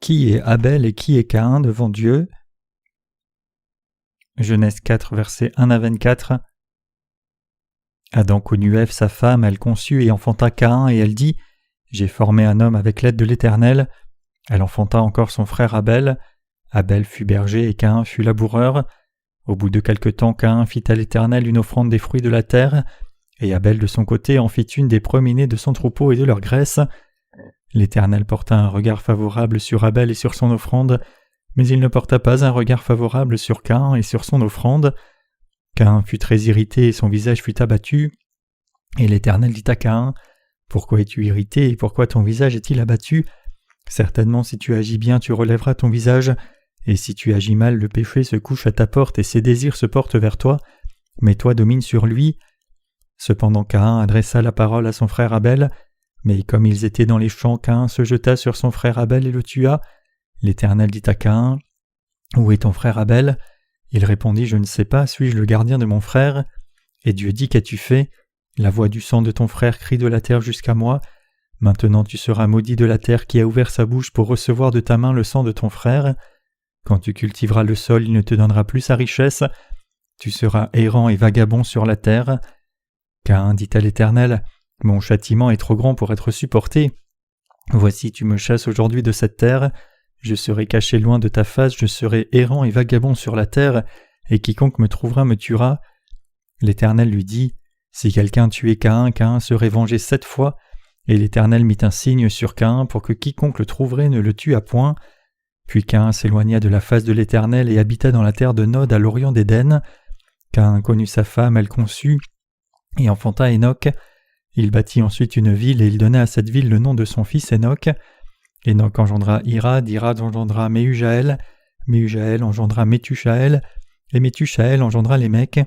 Qui est Abel et qui est Caïn devant Dieu? Genèse 4, versets 1 à 24. Adam connut Ève, sa femme, elle conçut et enfanta Caïn, et elle dit : J'ai formé un homme avec l'aide de l'Éternel. Elle enfanta encore son frère Abel. Abel fut berger et Caïn fut laboureur. Au bout de quelque temps, Caïn fit à l'Éternel une offrande des fruits de la terre, et Abel de son côté en fit une des premiers-nés de son troupeau et de leur graisse. L'Éternel porta un regard favorable sur Abel et sur son offrande, mais il ne porta pas un regard favorable sur Caïn et sur son offrande. Caïn fut très irrité et son visage fut abattu. Et l'Éternel dit à Caïn : Pourquoi es-tu irrité et pourquoi ton visage est-il abattu ? Certainement si tu agis bien tu relèveras ton visage, et si tu agis mal le péché se couche à ta porte et ses désirs se portent vers toi, mais toi domine sur lui. Cependant Caïn adressa la parole à son frère Abel, mais comme ils étaient dans les champs, Caïn se jeta sur son frère Abel et le tua. L'Éternel dit à Caïn : Où est ton frère Abel ? Il répondit : Je ne sais pas, suis-je le gardien de mon frère ? Et Dieu dit : Qu'as-tu fait ? La voix du sang de ton frère crie de la terre jusqu'à moi. Maintenant tu seras maudit de la terre qui a ouvert sa bouche pour recevoir de ta main le sang de ton frère. Quand tu cultiveras le sol, il ne te donnera plus sa richesse. Tu seras errant et vagabond sur la terre. Caïn dit à l'Éternel : Mon châtiment est trop grand pour être supporté. Voici, tu me chasses aujourd'hui de cette terre. Je serai caché loin de ta face, je serai errant et vagabond sur la terre, et quiconque me trouvera me tuera. L'Éternel lui dit : Si quelqu'un tuait Caïn, Caïn serait vengé 7 fois. Et l'Éternel mit un signe sur Caïn pour que quiconque le trouverait ne le tuât point. Puis Caïn s'éloigna de la face de l'Éternel et habita dans la terre de Nod à l'orient d'Éden. Caïn connut sa femme, elle conçut, et enfanta Hénoc. Il bâtit ensuite une ville et il donna à cette ville le nom de son fils Hénoc. Hénoc engendra Irad, Irad engendra Méhujaël, Méhujaël engendra Métushaël, et Métushaël engendra Lémec.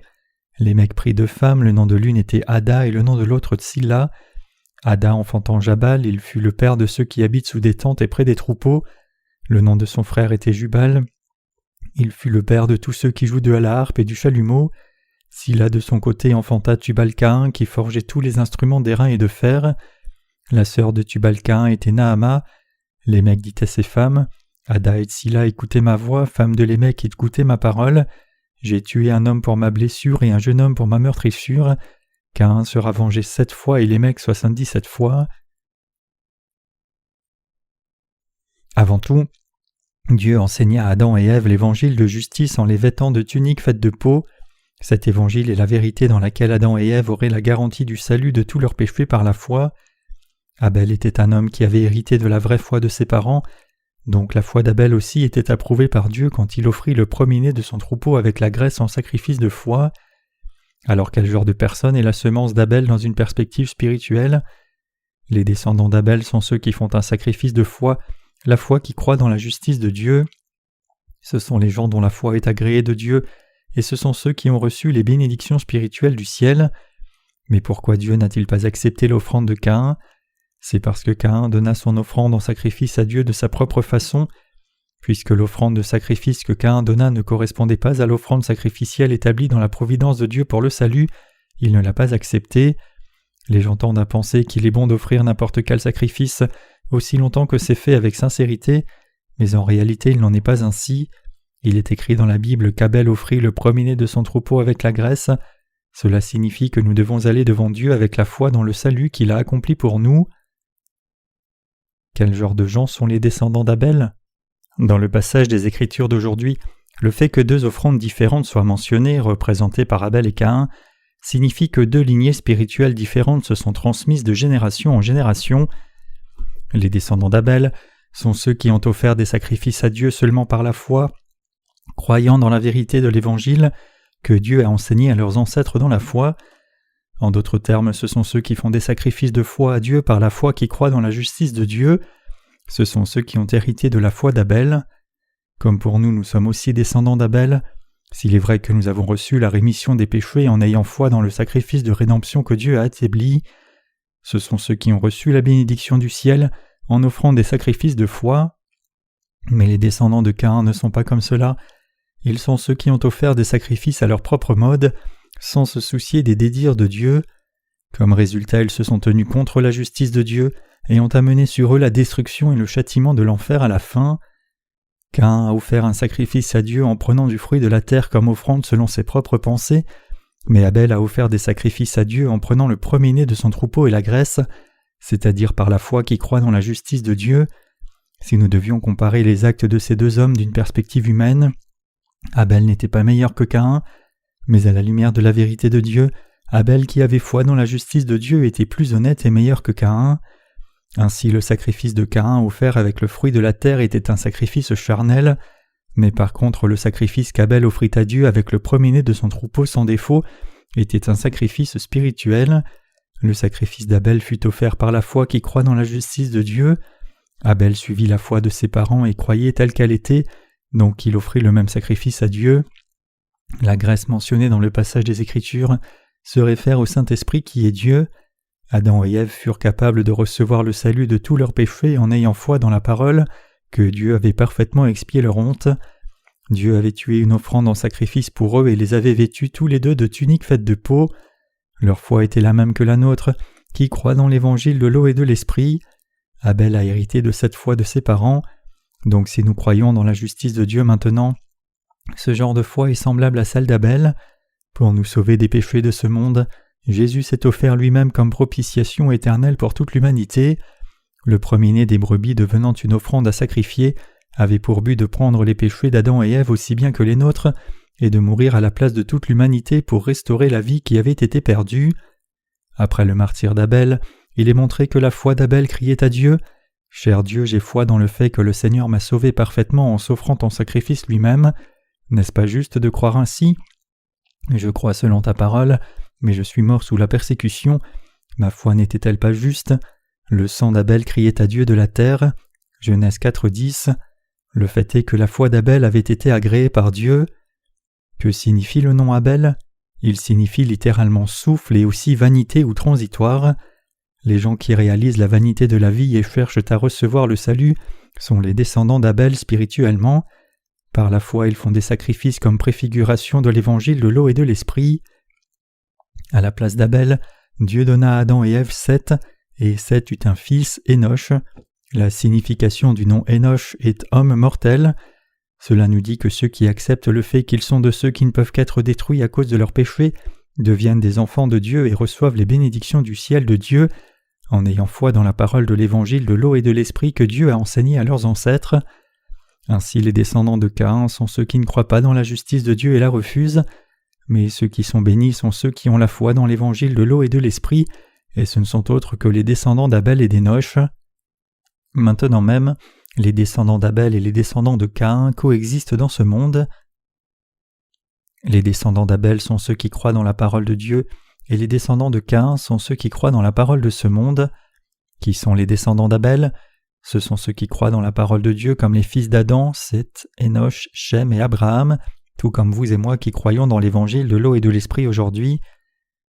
Lémec prit 2 femmes, le nom de l'une était Ada et le nom de l'autre Tsilla. Ada enfantant Jabal, il fut le père de ceux qui habitent sous des tentes et près des troupeaux. Le nom de son frère était Jubal. Il fut le père de tous ceux qui jouent de la harpe et du chalumeau. Silla de son côté enfanta Tubal-Caïn qui forgeait tous les instruments d'airain et de fer. La sœur de Tubal-Caïn était Naama. Lémec dit à ses femmes : Ada et Tsilla, écoutez ma voix, femme de Lémec, écoutez ma parole. J'ai tué un homme pour ma blessure et un jeune homme pour ma meurtrissure. Caïn sera vengé 7 fois et Lémec 77 fois. Avant tout, Dieu enseigna à Adam et Ève l'évangile de justice en les vêtant de tuniques faites de peau. Cet évangile est la vérité dans laquelle Adam et Ève auraient la garantie du salut de tous leurs péchés par la foi. Abel était un homme qui avait hérité de la vraie foi de ses parents, donc la foi d'Abel aussi était approuvée par Dieu quand il offrit le premier-né de son troupeau avec la graisse en sacrifice de foi. Alors quel genre de personne est la semence d'Abel dans une perspective spirituelle ? Les descendants d'Abel sont ceux qui font un sacrifice de foi, la foi qui croit dans la justice de Dieu. Ce sont les gens dont la foi est agréée de Dieu, et ce sont ceux qui ont reçu les bénédictions spirituelles du ciel. Mais pourquoi Dieu n'a-t-il pas accepté l'offrande de Caïn ? C'est parce que Caïn donna son offrande en sacrifice à Dieu de sa propre façon. Puisque l'offrande de sacrifice que Caïn donna ne correspondait pas à l'offrande sacrificielle établie dans la providence de Dieu pour le salut, il ne l'a pas acceptée. Les gens tendent à penser qu'il est bon d'offrir n'importe quel sacrifice, aussi longtemps que c'est fait avec sincérité, mais en réalité il n'en est pas ainsi. Il est écrit dans la Bible qu'Abel offrit le premier-né de son troupeau avec la graisse. Cela signifie que nous devons aller devant Dieu avec la foi dans le salut qu'il a accompli pour nous. Quel genre de gens sont les descendants d'Abel ? Dans le passage des Écritures d'aujourd'hui, le fait que 2 offrandes différentes soient mentionnées, représentées par Abel et Caïn, signifie que 2 lignées spirituelles différentes se sont transmises de génération en génération. Les descendants d'Abel sont ceux qui ont offert des sacrifices à Dieu seulement par la foi, croyant dans la vérité de l'Évangile que Dieu a enseigné à leurs ancêtres dans la foi. En d'autres termes, ce sont ceux qui font des sacrifices de foi à Dieu par la foi qui croient dans la justice de Dieu. Ce sont ceux qui ont hérité de la foi d'Abel. Comme pour nous, nous sommes aussi descendants d'Abel. S'il est vrai que nous avons reçu la rémission des péchés en ayant foi dans le sacrifice de rédemption que Dieu a établi, ce sont ceux qui ont reçu la bénédiction du ciel en offrant des sacrifices de foi. Mais les descendants de Caïn ne sont pas comme cela. Ils sont ceux qui ont offert des sacrifices à leur propre mode, sans se soucier des désirs de Dieu. Comme résultat, ils se sont tenus contre la justice de Dieu et ont amené sur eux la destruction et le châtiment de l'enfer à la fin. Caïn a offert un sacrifice à Dieu en prenant du fruit de la terre comme offrande selon ses propres pensées, mais Abel a offert des sacrifices à Dieu en prenant le premier-né de son troupeau et la graisse, c'est-à-dire par la foi qui croit dans la justice de Dieu. Si nous devions comparer les actes de ces deux hommes d'une perspective humaine, Abel n'était pas meilleur que Caïn, mais à la lumière de la vérité de Dieu, Abel qui avait foi dans la justice de Dieu était plus honnête et meilleur que Caïn. Ainsi le sacrifice de Caïn offert avec le fruit de la terre était un sacrifice charnel, mais par contre le sacrifice qu'Abel offrit à Dieu avec le premier-né de son troupeau sans défaut était un sacrifice spirituel. Le sacrifice d'Abel fut offert par la foi qui croit dans la justice de Dieu. Abel suivit la foi de ses parents et croyait telle qu'elle était, donc il offrit le même sacrifice à Dieu. La graisse mentionnée dans le passage des Écritures se réfère au Saint-Esprit qui est Dieu. Adam et Ève furent capables de recevoir le salut de tous leurs péchés en ayant foi dans la parole que Dieu avait parfaitement expié leur honte. Dieu avait tué une offrande en sacrifice pour eux et les avait vêtus tous les deux de tuniques faites de peau. Leur foi était la même que la nôtre, qui croit dans l'évangile de l'eau et de l'esprit. Abel a hérité de cette foi de ses parents. Donc si nous croyons dans la justice de Dieu maintenant, ce genre de foi est semblable à celle d'Abel. Pour nous sauver des péchés de ce monde, Jésus s'est offert lui-même comme propitiation éternelle pour toute l'humanité. Le premier-né des brebis devenant une offrande à sacrifier avait pour but de prendre les péchés d'Adam et Ève aussi bien que les nôtres et de mourir à la place de toute l'humanité pour restaurer la vie qui avait été perdue. Après le martyre d'Abel, il est montré que la foi d'Abel criait à Dieu « Cher Dieu, j'ai foi dans le fait que le Seigneur m'a sauvé parfaitement en s'offrant ton sacrifice lui-même. N'est-ce pas juste de croire ainsi ? Je crois selon ta parole, mais je suis mort sous la persécution. Ma foi n'était-elle pas juste ? Le sang d'Abel criait à Dieu de la terre. » Genèse 4:10. Le fait est que la foi d'Abel avait été agréée par Dieu. Que signifie le nom Abel ? Il signifie littéralement souffle et aussi vanité ou transitoire. Les gens qui réalisent la vanité de la vie et cherchent à recevoir le salut sont les descendants d'Abel spirituellement. Par la foi, ils font des sacrifices comme préfiguration de l'évangile de l'eau et de l'esprit. À la place d'Abel, Dieu donna à Adam et Ève Seth, et Seth eut un fils, Énoch. La signification du nom Énoch est « homme mortel ». Cela nous dit que ceux qui acceptent le fait qu'ils sont de ceux qui ne peuvent qu'être détruits à cause de leurs péchés deviennent des enfants de Dieu et reçoivent les bénédictions du ciel de Dieu en ayant foi dans la parole de l'évangile de l'eau et de l'esprit que Dieu a enseigné à leurs ancêtres. Ainsi les descendants de Caïn sont ceux qui ne croient pas dans la justice de Dieu et la refusent, mais ceux qui sont bénis sont ceux qui ont la foi dans l'évangile de l'eau et de l'esprit, et ce ne sont autres que les descendants d'Abel et d'Énoch. Maintenant même, les descendants d'Abel et les descendants de Caïn coexistent dans ce monde. Les descendants d'Abel sont ceux qui croient dans la parole de Dieu, et les descendants de Caïn sont ceux qui croient dans la parole de ce monde. Qui sont les descendants d'Abel ? Ce sont ceux qui croient dans la parole de Dieu comme les fils d'Adam, Seth, Énoch, Shem et Abraham, tout comme vous et moi qui croyons dans l'évangile de l'eau et de l'esprit aujourd'hui.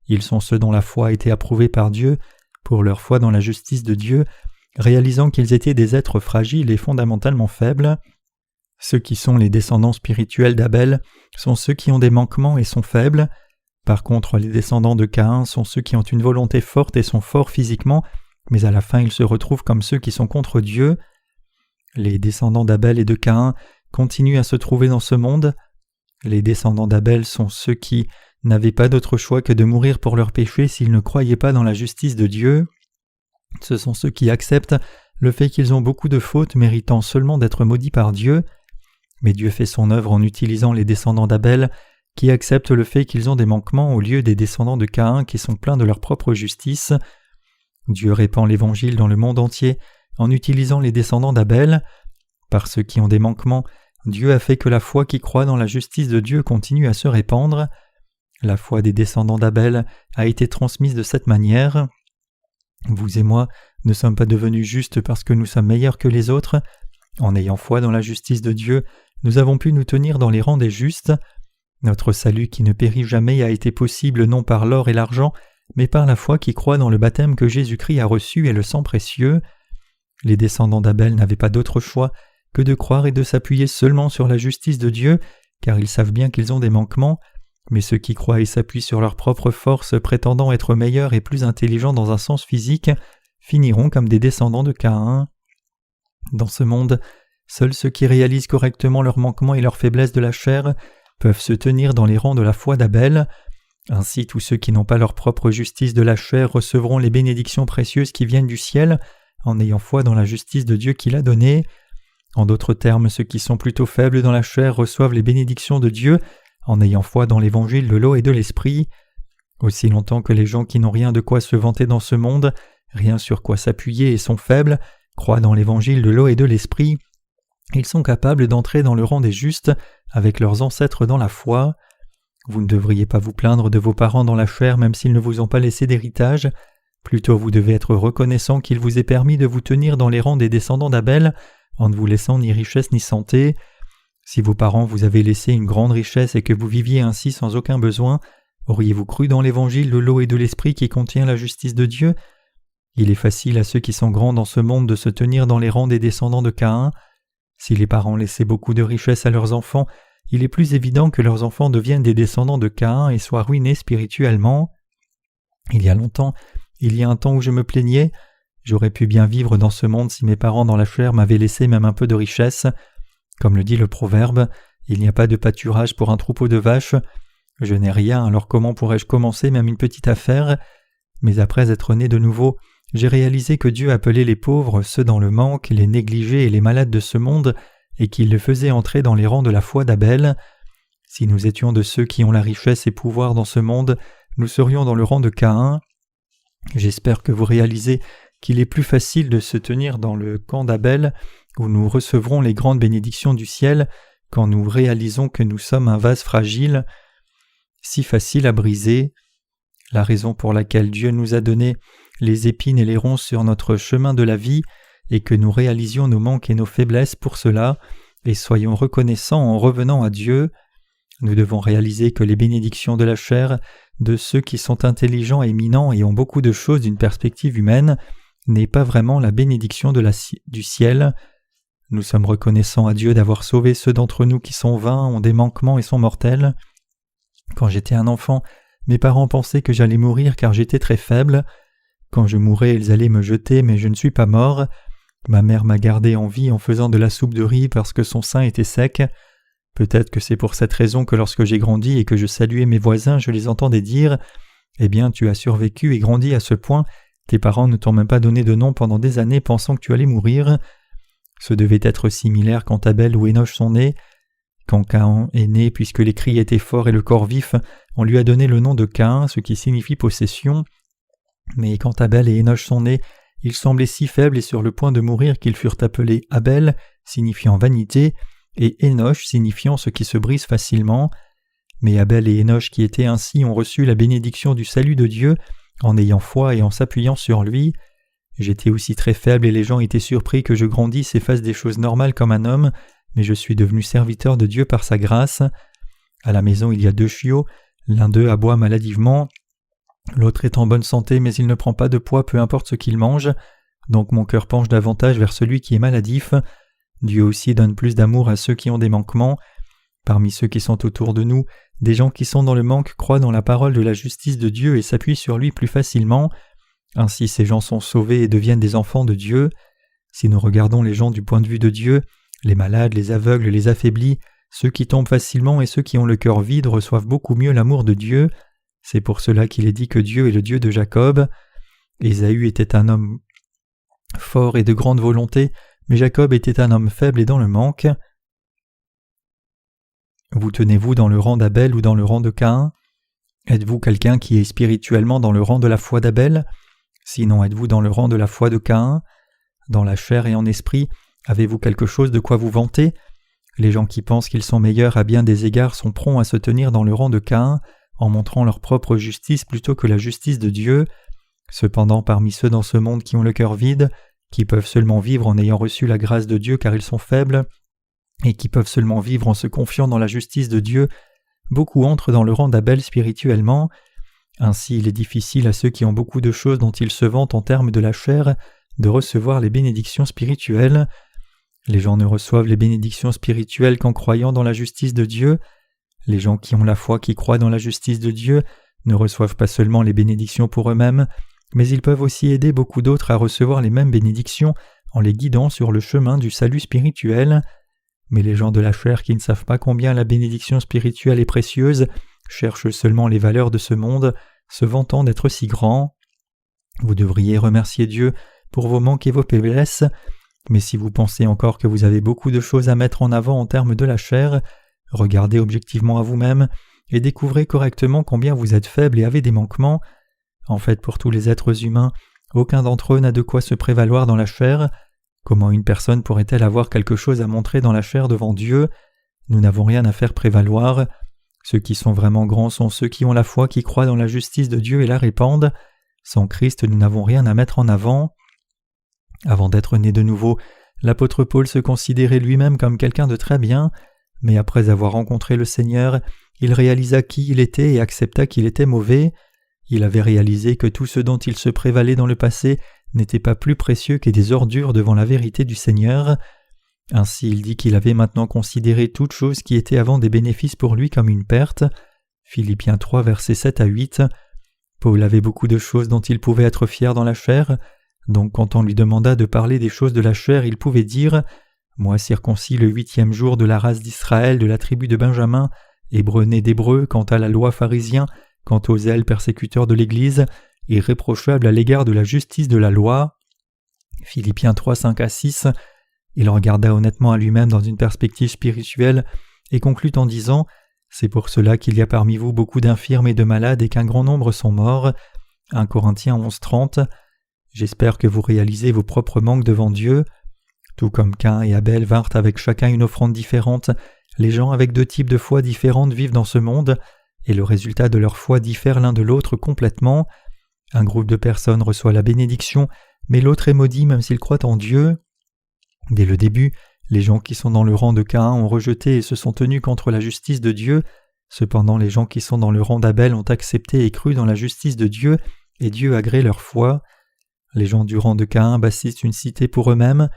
Ils sont ceux dont la foi a été approuvée par Dieu pour leur foi dans la justice de Dieu, réalisant qu'ils étaient des êtres fragiles et fondamentalement faibles. Ceux qui sont les descendants spirituels d'Abel sont ceux qui ont des manquements et sont faibles. Par contre, les descendants de Caïn sont ceux qui ont une volonté forte et sont forts physiquement, mais à la fin ils se retrouvent comme ceux qui sont contre Dieu. Les descendants d'Abel et de Caïn continuent à se trouver dans ce monde. Les descendants d'Abel sont ceux qui n'avaient pas d'autre choix que de mourir pour leurs péchés s'ils ne croyaient pas dans la justice de Dieu. Ce sont ceux qui acceptent le fait qu'ils ont beaucoup de fautes méritant seulement d'être maudits par Dieu. Mais Dieu fait son œuvre en utilisant les descendants d'Abel qui acceptent le fait qu'ils ont des manquements au lieu des descendants de Caïn qui sont pleins de leur propre justice. Dieu répand l'évangile dans le monde entier en utilisant les descendants d'Abel. Par ceux qui ont des manquements, Dieu a fait que la foi qui croit dans la justice de Dieu continue à se répandre. La foi des descendants d'Abel a été transmise de cette manière. Vous et moi ne sommes pas devenus justes parce que nous sommes meilleurs que les autres. En ayant foi dans la justice de Dieu, nous avons pu nous tenir dans les rangs des justes. Notre salut qui ne périt jamais a été possible non par l'or et l'argent, mais par la foi qui croit dans le baptême que Jésus-Christ a reçu et le sang précieux. Les descendants d'Abel n'avaient pas d'autre choix que de croire et de s'appuyer seulement sur la justice de Dieu, car ils savent bien qu'ils ont des manquements, mais ceux qui croient et s'appuient sur leur propre force, prétendant être meilleurs et plus intelligents dans un sens physique, finiront comme des descendants de Caïn. Dans ce monde, Seuls ceux qui réalisent correctement leurs manquements et leurs faiblesses de la chair peuvent se tenir dans les rangs de la foi d'Abel. Ainsi, tous ceux qui n'ont pas leur propre justice de la chair recevront les bénédictions précieuses qui viennent du ciel, en ayant foi dans la justice de Dieu qu'il a donnée. En d'autres termes, ceux qui sont plutôt faibles dans la chair reçoivent les bénédictions de Dieu, en ayant foi dans l'évangile de l'eau et de l'esprit. Aussi longtemps que les gens qui n'ont rien de quoi se vanter dans ce monde, rien sur quoi s'appuyer et sont faibles, croient dans l'évangile de l'eau et de l'esprit, ils sont capables d'entrer dans le rang des justes avec leurs ancêtres dans la foi. Vous ne devriez pas vous plaindre de vos parents dans la chair même s'ils ne vous ont pas laissé d'héritage. Plutôt vous devez être reconnaissant qu'il vous ait permis de vous tenir dans les rangs des descendants d'Abel en ne vous laissant ni richesse ni santé. Si vos parents vous avaient laissé une grande richesse et que vous viviez ainsi sans aucun besoin, auriez-vous cru dans l'évangile de l'eau et de l'esprit qui contient la justice de Dieu? Il est facile à ceux qui sont grands dans ce monde de se tenir dans les rangs des descendants de Caïn. Si les parents laissaient beaucoup de richesses à leurs enfants, il est plus évident que leurs enfants deviennent des descendants de Caïn et soient ruinés spirituellement. Il y a un temps où je me plaignais, j'aurais pu bien vivre dans ce monde si mes parents dans la chair m'avaient laissé même un peu de richesse. Comme le dit le proverbe, il n'y a pas de pâturage pour un troupeau de vaches. Je n'ai rien, alors comment pourrais-je commencer même une petite affaire? Mais après être né de nouveau, j'ai réalisé que Dieu appelait les pauvres, ceux dans le manque, les négligés et les malades de ce monde, et qu'il les faisait entrer dans les rangs de la foi d'Abel. Si nous étions de ceux qui ont la richesse et pouvoir dans ce monde, nous serions dans le rang de Caïn. J'espère que vous réalisez qu'il est plus facile de se tenir dans le camp d'Abel, où nous recevrons les grandes bénédictions du ciel, quand nous réalisons que nous sommes un vase fragile, si facile à briser. La raison pour laquelle Dieu nous a donné les épines et les ronces sur notre chemin de la vie est que nous réalisions nos manques et nos faiblesses pour cela, et soyons reconnaissants en revenant à Dieu. Nous devons réaliser que les bénédictions de la chair, de ceux qui sont intelligents, éminents et ont beaucoup de choses d'une perspective humaine, n'est pas vraiment la bénédiction du ciel. Nous sommes reconnaissants à Dieu d'avoir sauvé ceux d'entre nous qui sont vains, ont des manquements et sont mortels. Quand j'étais un enfant, mes parents pensaient que j'allais mourir car j'étais très faible. Quand je mourrais, ils allaient me jeter, mais je ne suis pas mort. Ma mère m'a gardé en vie en faisant de la soupe de riz parce que son sein était sec. Peut-être que c'est pour cette raison que lorsque j'ai grandi et que je saluais mes voisins, je les entendais dire « Eh bien, tu as survécu et grandi à ce point, tes parents ne t'ont même pas donné de nom pendant des années pensant que tu allais mourir. » Ce devait être similaire quand Abel ou Enoch sont nés. Quand Caïn est né, puisque les cris étaient forts et le corps vif, on lui a donné le nom de Caïn, ce qui signifie possession. Mais quand Abel et Enoch sont nés, ils semblaient si faibles et sur le point de mourir qu'ils furent appelés Abel, signifiant vanité, et Enoch, signifiant ce qui se brise facilement. Mais Abel et Enoch qui étaient ainsi ont reçu la bénédiction du salut de Dieu en ayant foi et en s'appuyant sur lui. J'étais aussi très faible et les gens étaient surpris que je grandisse et fasse des choses normales comme un homme, mais je suis devenu serviteur de Dieu par sa grâce. À la maison il y a 2 chiots, l'un d'eux aboie maladivement, l'autre est en bonne santé mais il ne prend pas de poids peu importe ce qu'il mange, donc mon cœur penche davantage vers celui qui est maladif. Dieu aussi donne plus d'amour à ceux qui ont des manquements. Parmi ceux qui sont autour de nous, des gens qui sont dans le manque croient dans la parole de la justice de Dieu et s'appuient sur lui plus facilement. Ainsi ces gens sont sauvés et deviennent des enfants de Dieu. Si nous regardons les gens du point de vue de Dieu, les malades, les aveugles, les affaiblis, ceux qui tombent facilement et ceux qui ont le cœur vide reçoivent beaucoup mieux l'amour de Dieu. C'est pour cela qu'il est dit que Dieu est le Dieu de Jacob. Ésaü était un homme fort et de grande volonté, mais Jacob était un homme faible et dans le manque. Vous tenez-vous dans le rang d'Abel ou dans le rang de Caïn? Êtes-vous quelqu'un qui est spirituellement dans le rang de la foi d'Abel? Sinon, êtes-vous dans le rang de la foi de Caïn? Dans la chair et en esprit, avez-vous quelque chose de quoi vous vanter? Les gens qui pensent qu'ils sont meilleurs à bien des égards sont prompts à se tenir dans le rang de Caïn, en montrant leur propre justice plutôt que la justice de Dieu. Cependant, parmi ceux dans ce monde qui ont le cœur vide, qui peuvent seulement vivre en ayant reçu la grâce de Dieu car ils sont faibles, et qui peuvent seulement vivre en se confiant dans la justice de Dieu, beaucoup entrent dans le rang d'Abel spirituellement. Ainsi, il est difficile à ceux qui ont beaucoup de choses dont ils se vantent en termes de la chair de recevoir les bénédictions spirituelles. Les gens ne reçoivent les bénédictions spirituelles qu'en croyant dans la justice de Dieu. Les gens qui ont la foi qui croient dans la justice de Dieu ne reçoivent pas seulement les bénédictions pour eux-mêmes, mais ils peuvent aussi aider beaucoup d'autres à recevoir les mêmes bénédictions en les guidant sur le chemin du salut spirituel. Mais les gens de la chair qui ne savent pas combien la bénédiction spirituelle est précieuse cherchent seulement les valeurs de ce monde, se vantant d'être si grands. Vous devriez remercier Dieu pour vos manques et vos faiblesses, mais si vous pensez encore que vous avez beaucoup de choses à mettre en avant en termes de la chair, regardez objectivement à vous-même et découvrez correctement combien vous êtes faible et avez des manquements. En fait, pour tous les êtres humains, aucun d'entre eux n'a de quoi se prévaloir dans la chair. Comment une personne pourrait-elle avoir quelque chose à montrer dans la chair devant Dieu? Nous n'avons rien à faire prévaloir. Ceux qui sont vraiment grands sont ceux qui ont la foi, qui croient dans la justice de Dieu et la répandent. Sans Christ, nous n'avons rien à mettre en avant. Avant d'être né de nouveau, l'apôtre Paul se considérait lui-même comme quelqu'un de très bien, mais après avoir rencontré le Seigneur, il réalisa qui il était et accepta qu'il était mauvais. Il avait réalisé que tout ce dont il se prévalait dans le passé n'était pas plus précieux que des ordures devant la vérité du Seigneur. Ainsi il dit qu'il avait maintenant considéré toute chose qui était avant des bénéfices pour lui comme une perte. Philippiens 3, versets 7 à 8. Paul avait beaucoup de choses dont il pouvait être fier dans la chair, donc quand on lui demanda de parler des choses de la chair, il pouvait dire « Moi circoncis le 8e jour de la race d'Israël de la tribu de Benjamin, hébreu né d'hébreu, quant à la loi pharisien, quant aux zèles persécuteurs de l'Église, irréprochable à l'égard de la justice de la loi. » Philippiens 3, 5 à 6. Il regarda honnêtement à lui-même dans une perspective spirituelle et conclut en disant « C'est pour cela qu'il y a parmi vous beaucoup d'infirmes et de malades et qu'un grand nombre sont morts. » 1 Corinthiens 11, 30. J'espère que vous réalisez vos propres manques devant Dieu. Tout comme Caïn et Abel vinrent avec chacun une offrande différente, les gens avec deux types de foi différentes vivent dans ce monde, et le résultat de leur foi diffère l'un de l'autre complètement. Un groupe de personnes reçoit la bénédiction, mais l'autre est maudit même s'il croit en Dieu. Dès le début, les gens qui sont dans le rang de Caïn ont rejeté et se sont tenus contre la justice de Dieu. Cependant, les gens qui sont dans le rang d'Abel ont accepté et cru dans la justice de Dieu, et Dieu agrée leur foi. Les gens du rang de Caïn bâtissent une cité pour eux-mêmes.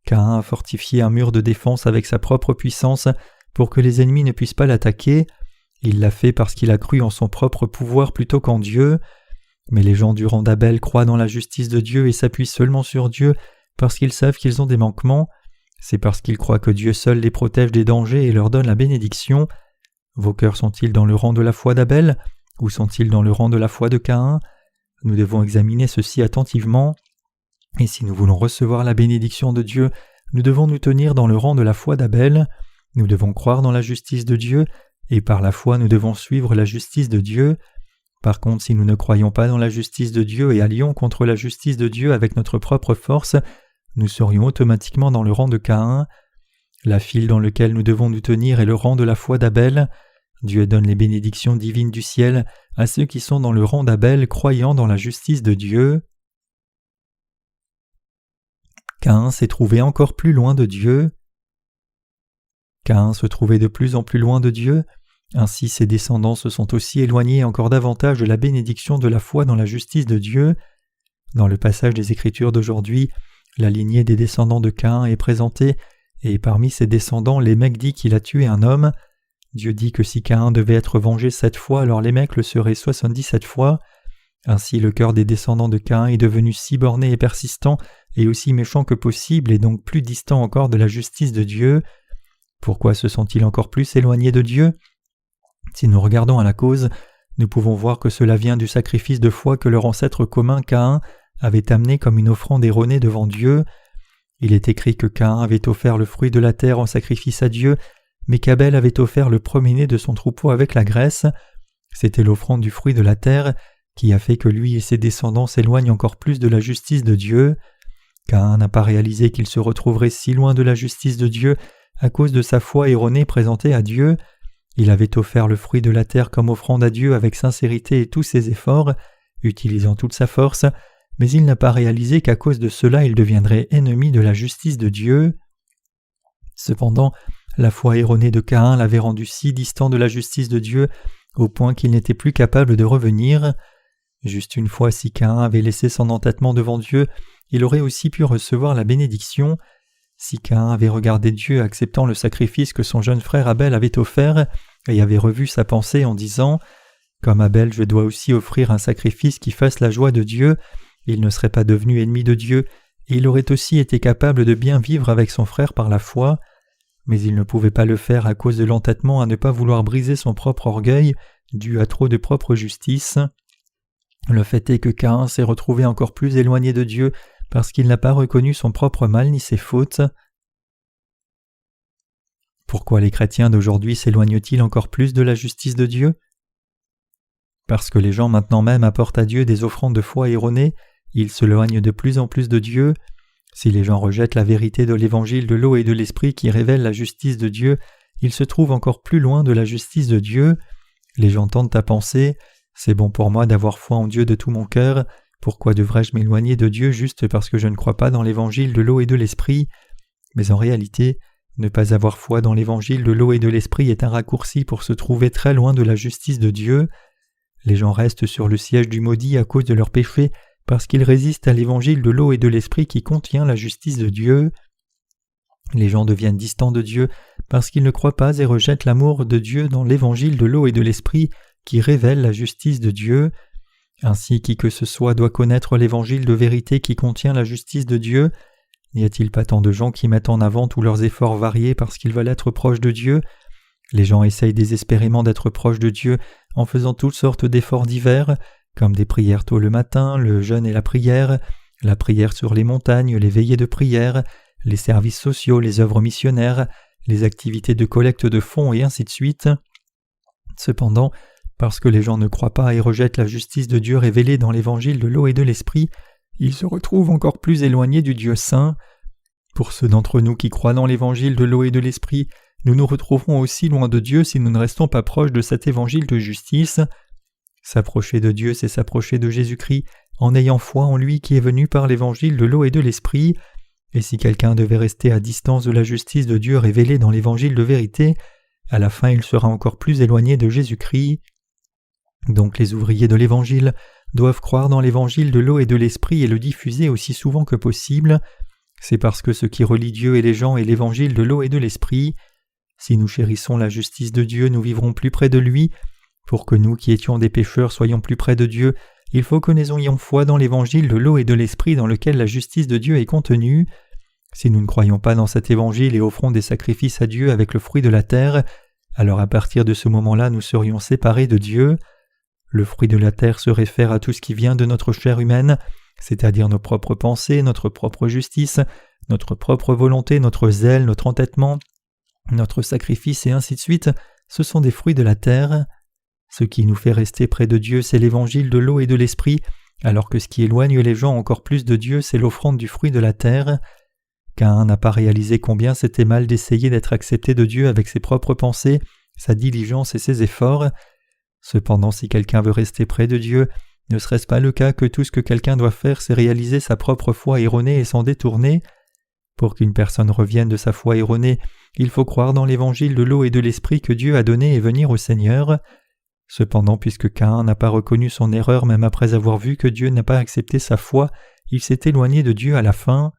Caïn a fortifié un mur de défense avec sa propre puissance pour que les ennemis ne puissent pas l'attaquer. Il l'a fait parce qu'il a cru en son propre pouvoir plutôt qu'en Dieu. Mais les gens du rang d'Abel croient dans la justice de Dieu et s'appuient seulement sur Dieu parce qu'ils savent qu'ils ont des manquements. C'est parce qu'ils croient que Dieu seul les protège des dangers et leur donne la bénédiction. Vos cœurs sont-ils dans le rang de la foi d'Abel ou sont-ils dans le rang de la foi de Caïn? Nous devons examiner ceci attentivement. Et si nous voulons recevoir la bénédiction de Dieu, nous devons nous tenir dans le rang de la foi d'Abel. Nous devons croire dans la justice de Dieu, et par la foi nous devons suivre la justice de Dieu. Par contre, si nous ne croyons pas dans la justice de Dieu et allions contre la justice de Dieu avec notre propre force, nous serions automatiquement dans le rang de Caïn. La file dans laquelle nous devons nous tenir est le rang de la foi d'Abel. Dieu donne les bénédictions divines du ciel à ceux qui sont dans le rang d'Abel croyant dans la justice de Dieu. Caïn s'est trouvé encore plus loin de Dieu. Caïn se trouvait de plus en plus loin de Dieu, ainsi ses descendants se sont aussi éloignés encore davantage de la bénédiction de la foi dans la justice de Dieu. Dans le passage des Écritures d'aujourd'hui, la lignée des descendants de Caïn est présentée, et parmi ses descendants, Lémec dit qu'il a tué un homme. Dieu dit que si Caïn devait être vengé 7 fois, alors Lémec le serait 77 fois. Ainsi le cœur des descendants de Caïn est devenu si borné et persistant et aussi méchant que possible et donc plus distant encore de la justice de Dieu. Pourquoi se sont-ils encore plus éloignés de Dieu? Si nous regardons à la cause, nous pouvons voir que cela vient du sacrifice de foi que leur ancêtre commun Caïn avait amené comme une offrande erronée devant Dieu. Il est écrit que Caïn avait offert le fruit de la terre en sacrifice à Dieu, mais qu'Abel avait offert le premier-né de son troupeau avec la graisse. C'était l'offrande du fruit de la terre qui a fait que lui et ses descendants s'éloignent encore plus de la justice de Dieu. Caïn n'a pas réalisé qu'il se retrouverait si loin de la justice de Dieu à cause de sa foi erronée présentée à Dieu. Il avait offert le fruit de la terre comme offrande à Dieu avec sincérité et tous ses efforts, utilisant toute sa force, mais il n'a pas réalisé qu'à cause de cela il deviendrait ennemi de la justice de Dieu. Cependant, la foi erronée de Caïn l'avait rendu si distant de la justice de Dieu au point qu'il n'était plus capable de revenir. Juste une fois, si Caïn avait laissé son entêtement devant Dieu, il aurait aussi pu recevoir la bénédiction. Si Caïn avait regardé Dieu acceptant le sacrifice que son jeune frère Abel avait offert et avait revu sa pensée en disant « Comme Abel, je dois aussi offrir un sacrifice qui fasse la joie de Dieu », il ne serait pas devenu ennemi de Dieu et il aurait aussi été capable de bien vivre avec son frère par la foi, mais il ne pouvait pas le faire à cause de l'entêtement à ne pas vouloir briser son propre orgueil, dû à trop de propre justice. Le fait est que Caïn s'est retrouvé encore plus éloigné de Dieu parce qu'il n'a pas reconnu son propre mal ni ses fautes. Pourquoi les chrétiens d'aujourd'hui s'éloignent-ils encore plus de la justice de Dieu ? Parce que les gens maintenant même apportent à Dieu des offrandes de foi erronées, ils s'éloignent de plus en plus de Dieu. Si les gens rejettent la vérité de l'évangile de l'eau et de l'esprit qui révèle la justice de Dieu, ils se trouvent encore plus loin de la justice de Dieu. Les gens tendent à penser « C'est bon pour moi d'avoir foi en Dieu de tout mon cœur, pourquoi devrais-je m'éloigner de Dieu juste parce que je ne crois pas dans l'évangile de l'eau et de l'esprit ?» Mais en réalité, ne pas avoir foi dans l'évangile de l'eau et de l'esprit est un raccourci pour se trouver très loin de la justice de Dieu. Les gens restent sur le siège du maudit à cause de leurs péchés parce qu'ils résistent à l'évangile de l'eau et de l'esprit qui contient la justice de Dieu. Les gens deviennent distants de Dieu parce qu'ils ne croient pas et rejettent l'amour de Dieu dans l'évangile de l'eau et de l'esprit qui révèle la justice de Dieu. Ainsi, qui que ce soit doit connaître l'évangile de vérité qui contient la justice de Dieu. N'y a-t-il pas tant de gens qui mettent en avant tous leurs efforts variés parce qu'ils veulent être proches de Dieu ? Les gens essayent désespérément d'être proches de Dieu en faisant toutes sortes d'efforts divers, comme des prières tôt le matin, le jeûne et la prière sur les montagnes, les veillées de prière, les services sociaux, les œuvres missionnaires, les activités de collecte de fonds et ainsi de suite. Cependant, parce que les gens ne croient pas et rejettent la justice de Dieu révélée dans l'évangile de l'eau et de l'esprit, ils se retrouvent encore plus éloignés du Dieu saint. Pour ceux d'entre nous qui croient dans l'évangile de l'eau et de l'esprit, nous nous retrouverons aussi loin de Dieu si nous ne restons pas proches de cet évangile de justice. S'approcher de Dieu, c'est s'approcher de Jésus-Christ en ayant foi en lui qui est venu par l'évangile de l'eau et de l'esprit. Et si quelqu'un devait rester à distance de la justice de Dieu révélée dans l'évangile de vérité, à la fin il sera encore plus éloigné de Jésus-Christ. Donc les ouvriers de l'évangile doivent croire dans l'évangile de l'eau et de l'esprit et le diffuser aussi souvent que possible. C'est parce que ce qui relie Dieu et les gens est l'évangile de l'eau et de l'esprit. Si nous chérissons la justice de Dieu, nous vivrons plus près de lui. Pour que nous qui étions des pécheurs soyons plus près de Dieu, il faut que nous ayons foi dans l'évangile de l'eau et de l'esprit dans lequel la justice de Dieu est contenue. Si nous ne croyons pas dans cet évangile et offrons des sacrifices à Dieu avec le fruit de la terre, alors à partir de ce moment-là nous serions séparés de Dieu. Le fruit de la terre se réfère à tout ce qui vient de notre chair humaine, c'est-à-dire nos propres pensées, notre propre justice, notre propre volonté, notre zèle, notre entêtement, notre sacrifice et ainsi de suite, ce sont des fruits de la terre. Ce qui nous fait rester près de Dieu, c'est l'évangile de l'eau et de l'esprit, alors que ce qui éloigne les gens encore plus de Dieu, c'est l'offrande du fruit de la terre. Caïn n'a pas réalisé combien c'était mal d'essayer d'être accepté de Dieu avec ses propres pensées, sa diligence et ses efforts. Cependant, si quelqu'un veut rester près de Dieu, ne serait-ce pas le cas que tout ce que quelqu'un doit faire, c'est réaliser sa propre foi erronée et s'en détourner ? Pour qu'une personne revienne de sa foi erronée, il faut croire dans l'évangile de l'eau et de l'esprit que Dieu a donné et venir au Seigneur. Cependant, puisque Caïn n'a pas reconnu son erreur même après avoir vu que Dieu n'a pas accepté sa foi, il s'est éloigné de Dieu à la fin.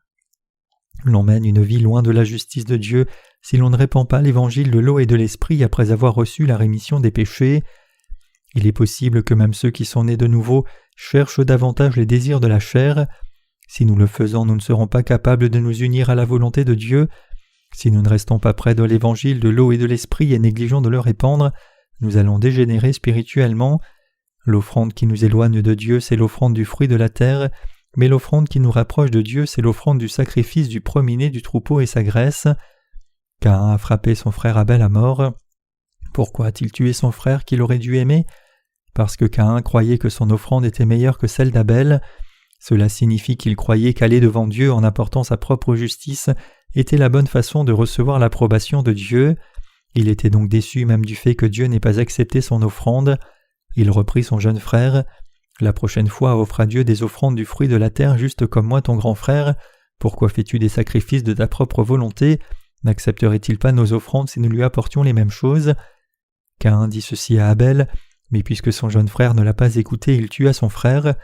L'on mène une vie loin de la justice de Dieu si l'on ne répand pas l'évangile de l'eau et de l'esprit après avoir reçu la rémission des péchés. Il est possible que même ceux qui sont nés de nouveau cherchent davantage les désirs de la chair. Si nous le faisons, nous ne serons pas capables de nous unir à la volonté de Dieu. Si nous ne restons pas près de l'évangile de l'eau et de l'esprit et négligeons de le répandre, nous allons dégénérer spirituellement. L'offrande qui nous éloigne de Dieu, c'est l'offrande du fruit de la terre, mais l'offrande qui nous rapproche de Dieu, c'est l'offrande du sacrifice du premier-né du troupeau et sa graisse. Caïn a frappé son frère Abel à mort. Pourquoi a-t-il tué son frère qu'il aurait dû aimer ? Parce que Caïn croyait que son offrande était meilleure que celle d'Abel. Cela signifie qu'il croyait qu'aller devant Dieu en apportant sa propre justice était la bonne façon de recevoir l'approbation de Dieu. Il était donc déçu même du fait que Dieu n'ait pas accepté son offrande. Il reprit son jeune frère. « La prochaine fois, offre à Dieu des offrandes du fruit de la terre juste comme moi ton grand frère. Pourquoi fais-tu des sacrifices de ta propre volonté ? N'accepterait-il pas nos offrandes si nous lui apportions les mêmes choses ?» Caïn dit ceci à Abel, mais puisque son jeune frère ne l'a pas écouté, il tua son frère.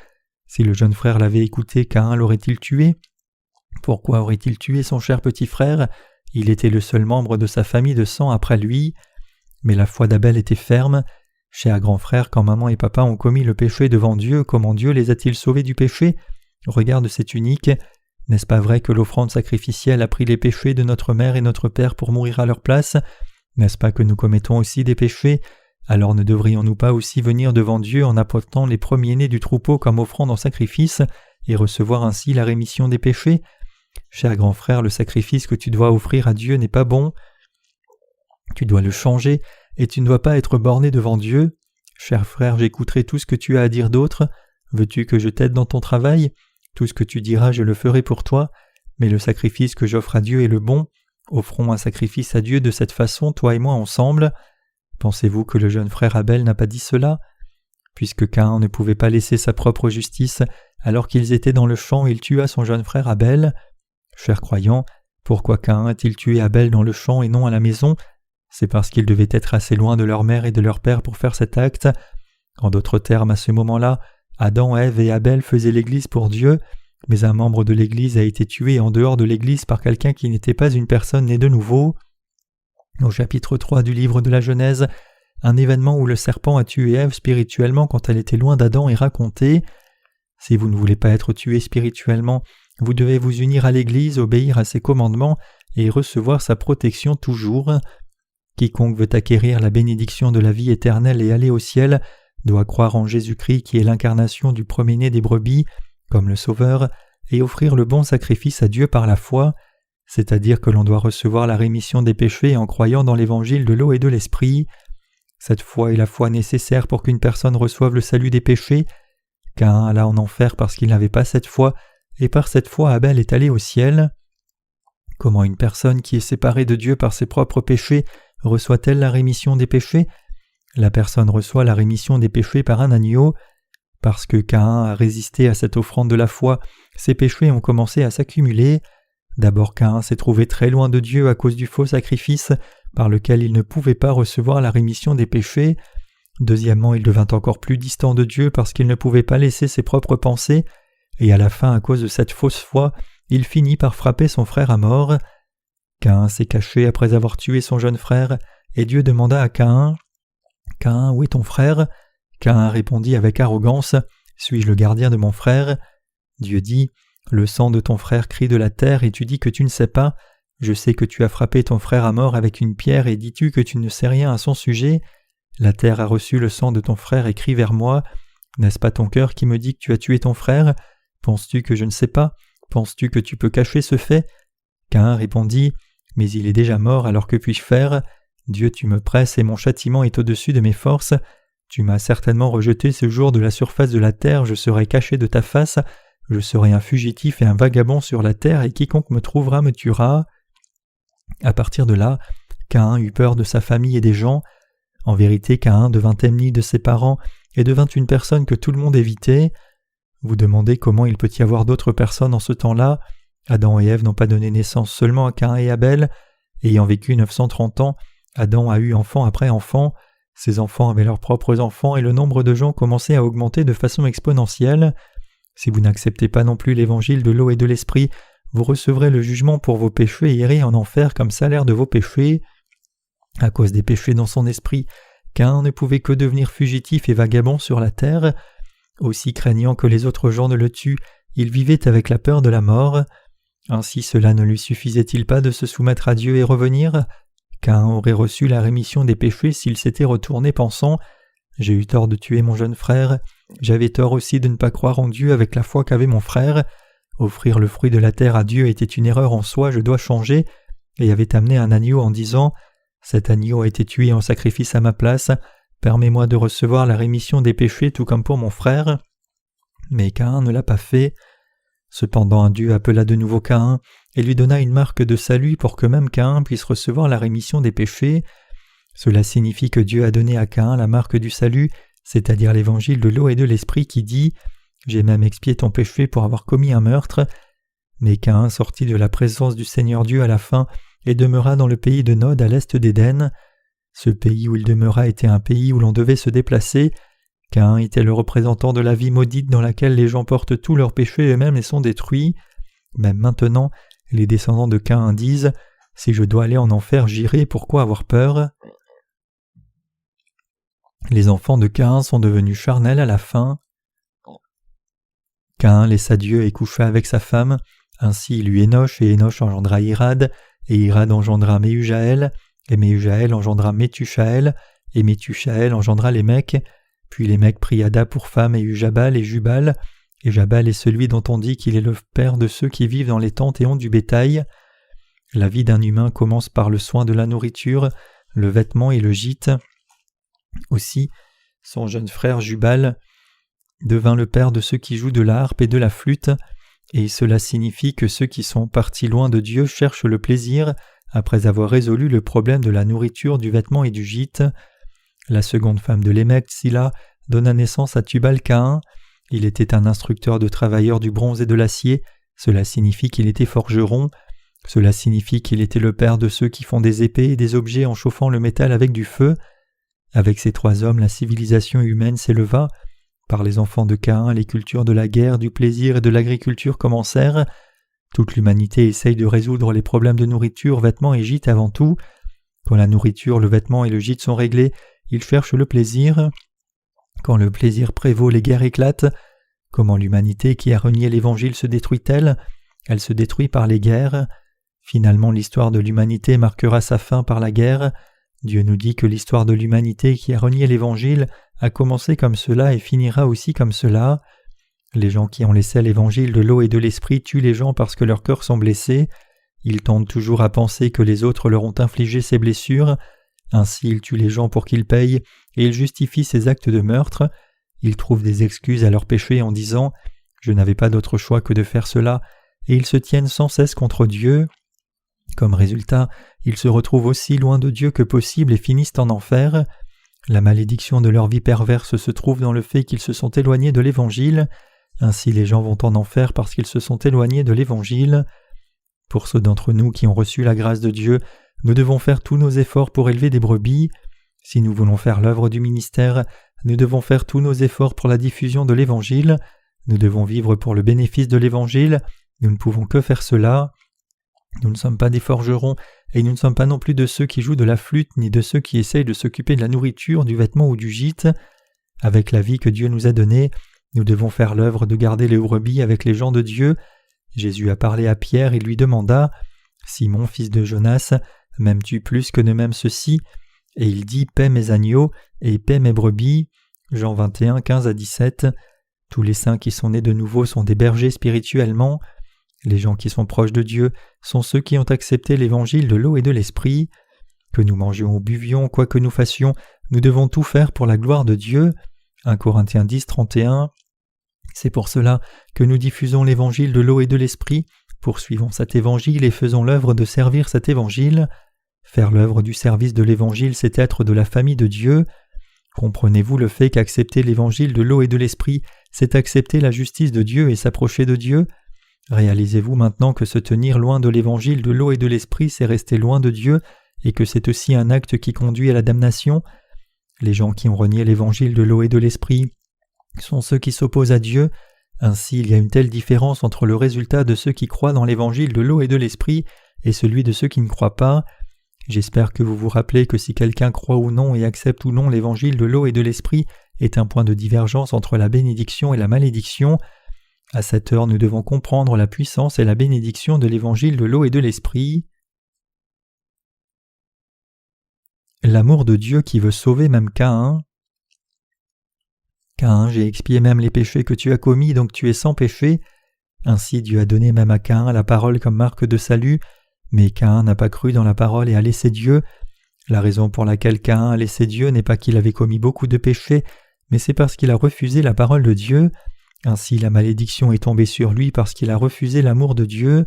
Si le jeune frère l'avait écouté, Caïn l'aurait-il tué ? Pourquoi aurait-il tué son cher petit frère ? Il était le seul membre de sa famille de sang après lui. Mais la foi d'Abel était ferme. Cher grand frère, quand maman et papa ont commis le péché devant Dieu, comment Dieu les a-t-il sauvés du péché ? Regarde cette tunique. N'est-ce pas vrai que l'offrande sacrificielle a pris les péchés de notre mère et notre père pour mourir à leur place? N'est-ce pas que nous commettons aussi des péchés? Alors ne devrions-nous pas aussi venir devant Dieu en apportant les premiers-nés du troupeau comme offrande en sacrifice et recevoir ainsi la rémission des péchés? Cher grand frère, le sacrifice que tu dois offrir à Dieu n'est pas bon. Tu dois le changer et tu ne dois pas être borné devant Dieu. Cher frère, j'écouterai tout ce que tu as à dire d'autre. Veux-tu que je t'aide dans ton travail? Tout ce que tu diras, je le ferai pour toi, mais le sacrifice que j'offre à Dieu est le bon. Offrons un sacrifice à Dieu de cette façon, toi et moi ensemble. Pensez-vous que le jeune frère Abel n'a pas dit cela? Puisque Caïn ne pouvait pas laisser sa propre justice, alors qu'ils étaient dans le champ, il tua son jeune frère Abel. Chers croyants, pourquoi Caïn a-t-il tué Abel dans le champ et non à la maison? C'est parce qu'ils devaient être assez loin de leur mère et de leur père pour faire cet acte. En d'autres termes, à ce moment-là, Adam, Ève et Abel faisaient l'Église pour Dieu, mais un membre de l'Église a été tué en dehors de l'Église par quelqu'un qui n'était pas une personne née de nouveau. Au chapitre 3 du livre de la Genèse, un événement où le serpent a tué Ève spirituellement quand elle était loin d'Adam est raconté. Si vous ne voulez pas être tué spirituellement, vous devez vous unir à l'Église, obéir à ses commandements et recevoir sa protection toujours. Quiconque veut acquérir la bénédiction de la vie éternelle et aller au ciel doit croire en Jésus-Christ qui est l'incarnation du premier-né des brebis, comme le Sauveur, et offrir le bon sacrifice à Dieu par la foi, c'est-à-dire que l'on doit recevoir la rémission des péchés en croyant dans l'évangile de l'eau et de l'esprit. Cette foi est la foi nécessaire pour qu'une personne reçoive le salut des péchés. Caïn alla en enfer parce qu'il n'avait pas cette foi, et par cette foi Abel est allé au ciel. Comment une personne qui est séparée de Dieu par ses propres péchés reçoit-elle la rémission des péchés? La personne reçoit la rémission des péchés par un agneau. Parce que Caïn a résisté à cette offrande de la foi, ses péchés ont commencé à s'accumuler. D'abord Caïn s'est trouvé très loin de Dieu à cause du faux sacrifice, par lequel il ne pouvait pas recevoir la rémission des péchés. Deuxièmement, il devint encore plus distant de Dieu parce qu'il ne pouvait pas laisser ses propres pensées, et à la fin, à cause de cette fausse foi, il finit par frapper son frère à mort. Caïn s'est caché après avoir tué son jeune frère, et Dieu demanda à Caïn « Caïn, où est ton frère ?» Caïn répondit avec arrogance « Suis-je le gardien de mon frère ?» Dieu dit « Le sang de ton frère crie de la terre et tu dis que tu ne sais pas. Je sais que tu as frappé ton frère à mort avec une pierre et dis-tu que tu ne sais rien à son sujet? La terre a reçu le sang de ton frère et crie vers moi. N'est-ce pas ton cœur qui me dit que tu as tué ton frère? Penses-tu que je ne sais pas? Penses-tu que tu peux cacher ce fait? » Caïn répondit « Mais il est déjà mort, alors que puis-je faire? Dieu, tu me presses et mon châtiment est au-dessus de mes forces. Tu m'as certainement rejeté ce jour de la surface de la terre, je serai caché de ta face, je serai un fugitif et un vagabond sur la terre, et quiconque me trouvera me tuera. » À partir de là, Caïn eut peur de sa famille et des gens. En vérité, Caïn devint ennemi de ses parents et devint une personne que tout le monde évitait. Vous demandez comment il peut y avoir d'autres personnes en ce temps-là. Adam et Ève n'ont pas donné naissance seulement à Caïn et Abel. Ayant vécu 930 ans, Adam a eu enfant après enfant. Ses enfants avaient leurs propres enfants et le nombre de gens commençait à augmenter de façon exponentielle. Si vous n'acceptez pas non plus l'évangile de l'eau et de l'esprit, vous recevrez le jugement pour vos péchés et irez en enfer comme salaire de vos péchés. À cause des péchés dans son esprit, Caïn ne pouvait que devenir fugitif et vagabond sur la terre. Aussi craignant que les autres gens ne le tuent, il vivait avec la peur de la mort. Ainsi cela ne lui suffisait-il pas de se soumettre à Dieu et revenir? Caïn aurait reçu la rémission des péchés s'il s'était retourné pensant « J'ai eu tort de tuer mon jeune frère, j'avais tort aussi de ne pas croire en Dieu avec la foi qu'avait mon frère. Offrir le fruit de la terre à Dieu était une erreur en soi, je dois changer. » Et avait amené un agneau en disant « Cet agneau a été tué en sacrifice à ma place, permets-moi de recevoir la rémission des péchés tout comme pour mon frère. » Mais Caïn ne l'a pas fait. Cependant Dieu appela de nouveau Caïn et lui donna une marque de salut pour que même Caïn puisse recevoir la rémission des péchés. Cela signifie que Dieu a donné à Caïn la marque du salut, c'est-à-dire l'évangile de l'eau et de l'esprit qui dit « J'ai même expié ton péché pour avoir commis un meurtre. » Mais Caïn sortit de la présence du Seigneur Dieu à la fin et demeura dans le pays de Nod à l'est d'Éden. Ce pays où il demeura était un pays où l'on devait se déplacer. Caïn était le représentant de la vie maudite dans laquelle les gens portent tous leurs péchés eux-mêmes et sont détruits. Même maintenant, les descendants de Caïn disent « Si je dois aller en enfer, j'irai, pourquoi avoir peur ?» Les enfants de Caïn sont devenus charnels à la fin. Caïn laissa Dieu et coucha avec sa femme, Ainsi il eut Énoch, et Énoch engendra Irad, et Irad engendra Méhujaël, et Méhujaël engendra Méthuchaël, et Méthuchaël engendra Lémec. Puis Lémec prit Ada pour femme et eut Jabal et Jubal, et Jabal est celui dont on dit qu'il est le père de ceux qui vivent dans les tentes et ont du bétail. La vie d'un humain commence par le soin de la nourriture, le vêtement et le gîte. Aussi, son jeune frère Jubal devint le père de ceux qui jouent de la harpe et de la flûte, et cela signifie que ceux qui sont partis loin de Dieu cherchent le plaisir après avoir résolu le problème de la nourriture, du vêtement et du gîte. La seconde femme de Lémec, Tsila, donna naissance à Tubal-Caïn. Il était un instructeur de travailleurs du bronze et de l'acier, cela signifie qu'il était forgeron. Cela signifie qu'il était le père de ceux qui font des épées et des objets en chauffant le métal avec du feu. Avec ces trois hommes, la civilisation humaine s'éleva. Par les enfants de Caïn, les cultures de la guerre, du plaisir et de l'agriculture commencèrent. Toute l'humanité essaye de résoudre les problèmes de nourriture, vêtements et gîtes avant tout. Quand la nourriture, le vêtement et le gîte sont réglés, ils cherchent le plaisir. Quand le plaisir prévaut, les guerres éclatent. Comment l'humanité qui a renié l'Évangile se détruit-elle ? Elle se détruit par les guerres. Finalement, l'histoire de l'humanité marquera sa fin par la guerre. Dieu nous dit que l'histoire de l'humanité qui a renié l'Évangile a commencé comme cela et finira aussi comme cela. Les gens qui ont laissé l'Évangile de l'eau et de l'Esprit tuent les gens parce que leurs cœurs sont blessés. Ils tentent toujours à penser que les autres leur ont infligé ces blessures. Ainsi ils tuent les gens pour qu'ils payent, et ils justifient ces actes de meurtre. Ils trouvent des excuses à leurs péchés en disant « Je n'avais pas d'autre choix que de faire cela », et ils se tiennent sans cesse contre Dieu. Comme résultat, ils se retrouvent aussi loin de Dieu que possible et finissent en enfer. La malédiction de leur vie perverse se trouve dans le fait qu'ils se sont éloignés de l'Évangile. Ainsi les gens vont en enfer parce qu'ils se sont éloignés de l'Évangile. Pour ceux d'entre nous qui ont reçu la grâce de Dieu, nous devons faire tous nos efforts pour élever des brebis. Si nous voulons faire l'œuvre du ministère, nous devons faire tous nos efforts pour la diffusion de l'Évangile. Nous devons vivre pour le bénéfice de l'Évangile. Nous ne pouvons que faire cela. Nous ne sommes pas des forgerons, et nous ne sommes pas non plus de ceux qui jouent de la flûte, ni de ceux qui essayent de s'occuper de la nourriture, du vêtement ou du gîte. Avec la vie que Dieu nous a donnée, nous devons faire l'œuvre de garder les brebis avec les gens de Dieu. Jésus a parlé à Pierre et lui demanda « Simon, fils de Jonas, m'aimes-tu plus que ne m'aiment ceux-ci » Et il dit « Paie mes agneaux et paie mes brebis » Jean 21, 15-17. Tous les saints qui sont nés de nouveau sont des bergers spirituellement. Les gens qui sont proches de Dieu sont ceux qui ont accepté l'évangile de l'eau et de l'esprit. Que nous mangions ou buvions, quoi que nous fassions, nous devons tout faire pour la gloire de Dieu. 1 Corinthiens 10, 31. C'est pour cela que nous diffusons l'évangile de l'eau et de l'esprit, poursuivons cet évangile et faisons l'œuvre de servir cet évangile. Faire l'œuvre du service de l'évangile, c'est être de la famille de Dieu. Comprenez-vous le fait qu'accepter l'évangile de l'eau et de l'esprit, c'est accepter la justice de Dieu et s'approcher de Dieu ? Réalisez-vous maintenant que se tenir loin de l'évangile de l'eau et de l'esprit, c'est rester loin de Dieu, et que c'est aussi un acte qui conduit à la damnation ? Les gens qui ont renié l'évangile de l'eau et de l'esprit sont ceux qui s'opposent à Dieu. Ainsi, il y a une telle différence entre le résultat de ceux qui croient dans l'évangile de l'eau et de l'esprit et celui de ceux qui ne croient pas. J'espère que vous vous rappelez que si quelqu'un croit ou non et accepte ou non l'évangile de l'eau et de l'esprit est un point de divergence entre la bénédiction et la malédiction. À cette heure, nous devons comprendre la puissance et la bénédiction de l'évangile de l'eau et de l'esprit. L'amour de Dieu qui veut sauver même Caïn. Caïn, j'ai expié même les péchés que tu as commis, donc tu es sans péché. Ainsi Dieu a donné même à Caïn la parole comme marque de salut, mais Caïn n'a pas cru dans la parole et a laissé Dieu. La raison pour laquelle Caïn a laissé Dieu n'est pas qu'il avait commis beaucoup de péchés, mais c'est parce qu'il a refusé la parole de Dieu. Ainsi la malédiction est tombée sur lui parce qu'il a refusé l'amour de Dieu.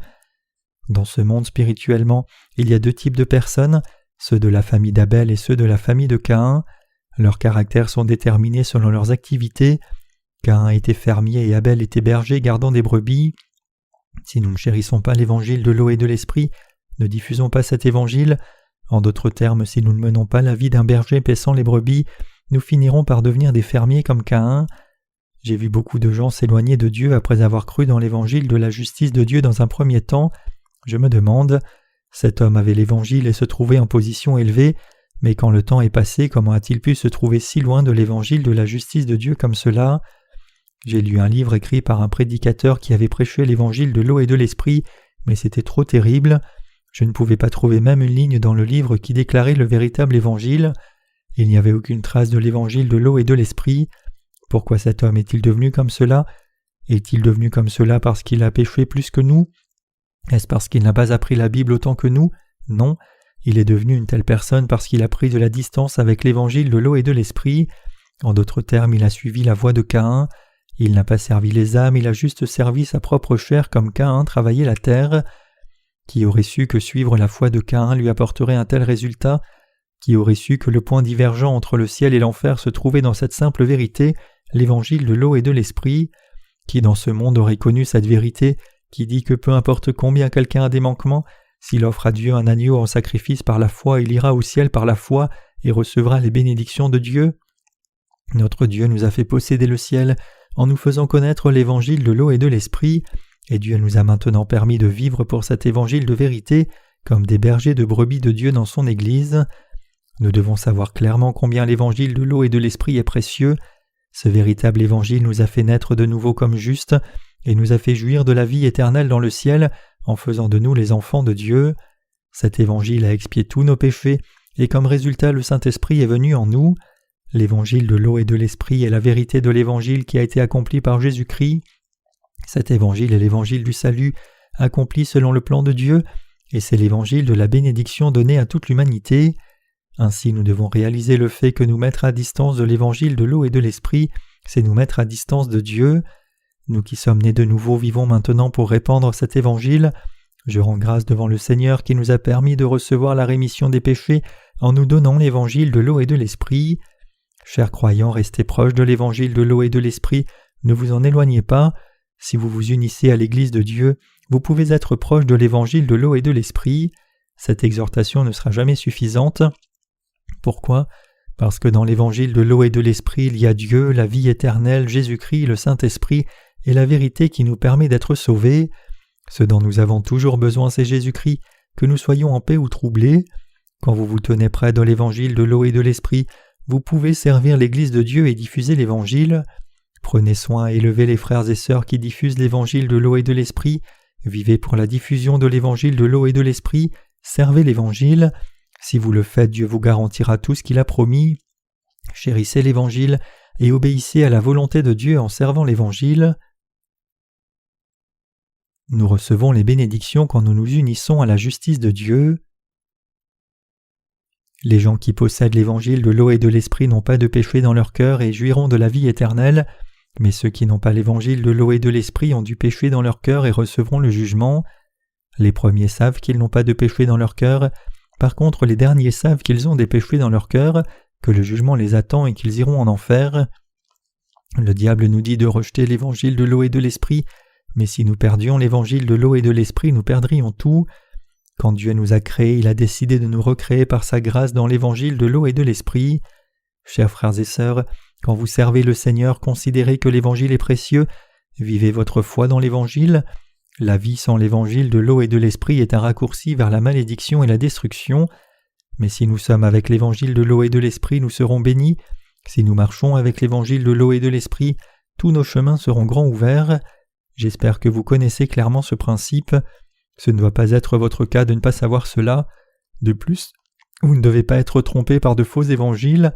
Dans ce monde spirituellement, il y a deux types de personnes, ceux de la famille d'Abel et ceux de la famille de Caïn. Leurs caractères sont déterminés selon leurs activités. Caïn était fermier et Abel était berger gardant des brebis. Si nous ne chérissons pas l'évangile de l'eau et de l'esprit, ne diffusons pas cet évangile. En d'autres termes, si nous ne menons pas la vie d'un berger paissant les brebis, nous finirons par devenir des fermiers comme Caïn. J'ai vu beaucoup de gens s'éloigner de Dieu après avoir cru dans l'évangile de la justice de Dieu dans un premier temps. Je me demande, cet homme avait l'évangile et se trouvait en position élevée, mais quand le temps est passé, comment a-t-il pu se trouver si loin de l'évangile de la justice de Dieu comme cela ? J'ai lu un livre écrit par un prédicateur qui avait prêché l'évangile de l'eau et de l'esprit, mais c'était trop terrible. Je ne pouvais pas trouver même une ligne dans le livre qui déclarait le véritable évangile. Il n'y avait aucune trace de l'évangile de l'eau et de l'esprit. Pourquoi cet homme est-il devenu comme cela ? Est-il devenu comme cela parce qu'il a péché plus que nous ? Est-ce parce qu'il n'a pas appris la Bible autant que nous ? Non, il est devenu une telle personne parce qu'il a pris de la distance avec l'évangile de l'eau et de l'esprit. En d'autres termes, il a suivi la voie de Caïn. Il n'a pas servi les âmes, il a juste servi sa propre chair comme Caïn travaillait la terre. Qui aurait su que suivre la foi de Caïn lui apporterait un tel résultat ? Qui aurait su que le point divergent entre le ciel et l'enfer se trouvait dans cette simple vérité, l'évangile de l'eau et de l'esprit ? Qui dans ce monde aurait connu cette vérité qui dit que peu importe combien quelqu'un a des manquements, s'il offre à Dieu un agneau en sacrifice par la foi, il ira au ciel par la foi et recevra les bénédictions de Dieu ? Notre Dieu nous a fait posséder le ciel en nous faisant connaître l'évangile de l'eau et de l'esprit, et Dieu nous a maintenant permis de vivre pour cet évangile de vérité comme des bergers de brebis de Dieu dans son Église. Nous devons savoir clairement combien l'évangile de l'eau et de l'esprit est précieux. Ce véritable évangile nous a fait naître de nouveau comme justes et nous a fait jouir de la vie éternelle dans le ciel en faisant de nous les enfants de Dieu. Cet évangile a expié tous nos péchés et comme résultat le Saint-Esprit est venu en nous. L'évangile de l'eau et de l'esprit est la vérité de l'évangile qui a été accompli par Jésus-Christ. Cet évangile est l'évangile du salut, accompli selon le plan de Dieu, et c'est l'évangile de la bénédiction donnée à toute l'humanité. Ainsi nous devons réaliser le fait que nous mettre à distance de l'évangile de l'eau et de l'esprit, c'est nous mettre à distance de Dieu. Nous qui sommes nés de nouveau vivons maintenant pour répandre cet évangile. Je rends grâce devant le Seigneur qui nous a permis de recevoir la rémission des péchés en nous donnant l'évangile de l'eau et de l'esprit. Chers croyants, restez proches de l'évangile de l'eau et de l'esprit, ne vous en éloignez pas. Si vous vous unissez à l'Église de Dieu, vous pouvez être proche de l'évangile de l'eau et de l'esprit. Cette exhortation ne sera jamais suffisante. Pourquoi ? Parce que dans l'évangile de l'eau et de l'esprit, il y a Dieu, la vie éternelle, Jésus-Christ, le Saint-Esprit et la vérité qui nous permet d'être sauvés. Ce dont nous avons toujours besoin, c'est Jésus-Christ, que nous soyons en paix ou troublés. Quand vous vous tenez près de l'évangile de l'eau et de l'esprit, vous pouvez servir l'Église de Dieu et diffuser l'Évangile. Prenez soin et élevez les frères et sœurs qui diffusent l'Évangile de l'eau et de l'Esprit. Vivez pour la diffusion de l'Évangile de l'eau et de l'Esprit. Servez l'Évangile. Si vous le faites, Dieu vous garantira tout ce qu'il a promis. Chérissez l'Évangile et obéissez à la volonté de Dieu en servant l'Évangile. Nous recevons les bénédictions quand nous nous unissons à la justice de Dieu. Les gens qui possèdent l'évangile de l'eau et de l'esprit n'ont pas de péché dans leur cœur et jouiront de la vie éternelle, mais ceux qui n'ont pas l'évangile de l'eau et de l'esprit ont du péché dans leur cœur et recevront le jugement. Les premiers savent qu'ils n'ont pas de péché dans leur cœur, par contre les derniers savent qu'ils ont des péchés dans leur cœur, que le jugement les attend et qu'ils iront en enfer. Le diable nous dit de rejeter l'évangile de l'eau et de l'esprit, mais si nous perdions l'évangile de l'eau et de l'esprit, nous perdrions tout. Quand Dieu nous a créés, il a décidé de nous recréer par sa grâce dans l'évangile de l'eau et de l'esprit. Chers frères et sœurs, quand vous servez le Seigneur, considérez que l'évangile est précieux, vivez votre foi dans l'évangile. La vie sans l'évangile de l'eau et de l'esprit est un raccourci vers la malédiction et la destruction. Mais si nous sommes avec l'évangile de l'eau et de l'esprit, nous serons bénis. Si nous marchons avec l'évangile de l'eau et de l'esprit, tous nos chemins seront grands ouverts. J'espère que vous connaissez clairement ce principe. Ce ne doit pas être votre cas de ne pas savoir cela. De plus, vous ne devez pas être trompés par de faux évangiles.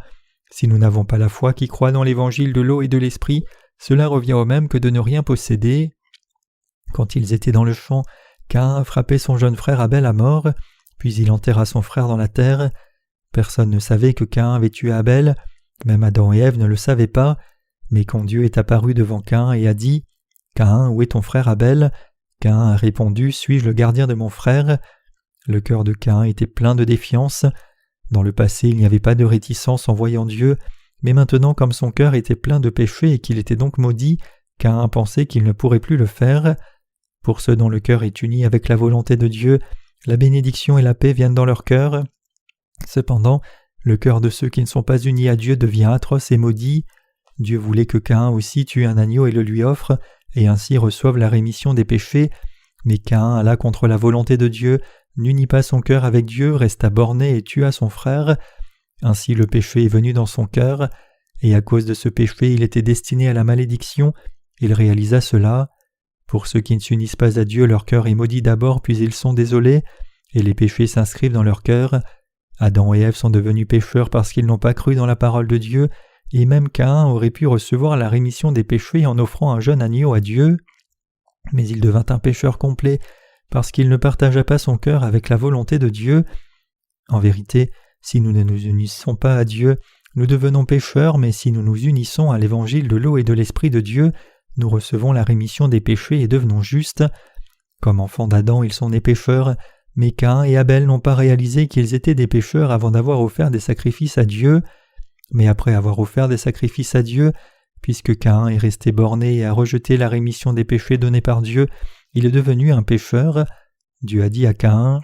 Si nous n'avons pas la foi qui croit dans l'évangile de l'eau et de l'esprit, cela revient au même que de ne rien posséder. Quand ils étaient dans le champ, Caïn a frappé son jeune frère Abel à mort, puis il enterra son frère dans la terre. Personne ne savait que Caïn avait tué Abel, même Adam et Ève ne le savaient pas, mais quand Dieu est apparu devant Caïn et a dit « Caïn, où est ton frère Abel ?» Caïn a répondu « Suis-je le gardien de mon frère ?» Le cœur de Caïn était plein de défiance. Dans le passé, il n'y avait pas de réticence en voyant Dieu, mais maintenant, comme son cœur était plein de péchés et qu'il était donc maudit, Caïn pensait qu'il ne pourrait plus le faire. Pour ceux dont le cœur est uni avec la volonté de Dieu, la bénédiction et la paix viennent dans leur cœur. Cependant, le cœur de ceux qui ne sont pas unis à Dieu devient atroce et maudit. Dieu voulait que Caïn aussi tue un agneau et le lui offre, et ainsi reçoive la rémission des péchés, mais Caïn alla contre la volonté de Dieu, n'unit pas son cœur avec Dieu, resta borné et tua son frère. Ainsi le péché est venu dans son cœur, et à cause de ce péché il était destiné à la malédiction, il réalisa cela. Pour ceux qui ne s'unissent pas à Dieu, leur cœur est maudit d'abord, puis ils sont désolés, et les péchés s'inscrivent dans leur cœur. Adam et Ève sont devenus pécheurs parce qu'ils n'ont pas cru dans la parole de Dieu, et même Caïn aurait pu recevoir la rémission des péchés en offrant un jeune agneau à Dieu. Mais il devint un pécheur complet parce qu'il ne partagea pas son cœur avec la volonté de Dieu. En vérité, si nous ne nous unissons pas à Dieu, nous devenons pécheurs, mais si nous nous unissons à l'évangile de l'eau et de l'Esprit de Dieu, nous recevons la rémission des péchés et devenons justes. Comme enfants d'Adam, ils sont nés pécheurs, mais Caïn et Abel n'ont pas réalisé qu'ils étaient des pécheurs avant d'avoir offert des sacrifices à Dieu. Mais après avoir offert des sacrifices à Dieu, puisque Caïn est resté borné et a rejeté la rémission des péchés donnés par Dieu, il est devenu un pécheur. Dieu a dit à Caïn :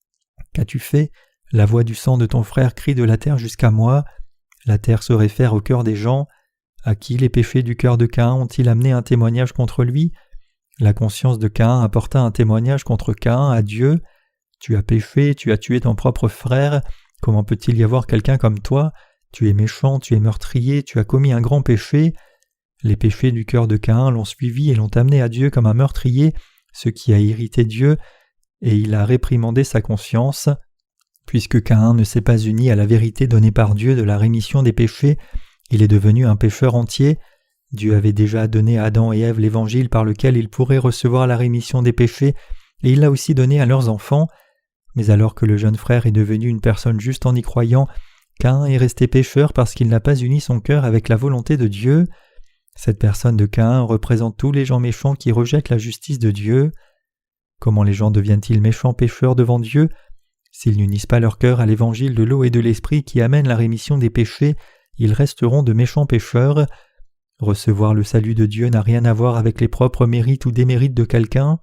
« Qu'as-tu fait ? La voix du sang de ton frère crie de la terre jusqu'à moi. » La terre se réfère au cœur des gens. À qui les péchés du cœur de Caïn ont-ils amené un témoignage contre lui ? La conscience de Caïn apporta un témoignage contre Caïn à Dieu. « Tu as péché, tu as tué ton propre frère. Comment peut-il y avoir quelqu'un comme toi ? Tu es méchant, tu es meurtrier, tu as commis un grand péché. » Les péchés du cœur de Caïn l'ont suivi et l'ont amené à Dieu comme un meurtrier, ce qui a irrité Dieu, et il a réprimandé sa conscience. Puisque Caïn ne s'est pas uni à la vérité donnée par Dieu de la rémission des péchés, il est devenu un pécheur entier. Dieu avait déjà donné à Adam et Ève l'évangile par lequel ils pourraient recevoir la rémission des péchés, et il l'a aussi donné à leurs enfants. Mais alors que le jeune frère est devenu une personne juste en y croyant, Caïn est resté pécheur parce qu'il n'a pas uni son cœur avec la volonté de Dieu. Cette personne de Caïn représente tous les gens méchants qui rejettent la justice de Dieu. Comment les gens deviennent-ils méchants pécheurs devant Dieu ? S'ils n'unissent pas leur cœur à l'évangile de l'eau et de l'esprit qui amène la rémission des péchés, ils resteront de méchants pécheurs. Recevoir le salut de Dieu n'a rien à voir avec les propres mérites ou démérites de quelqu'un.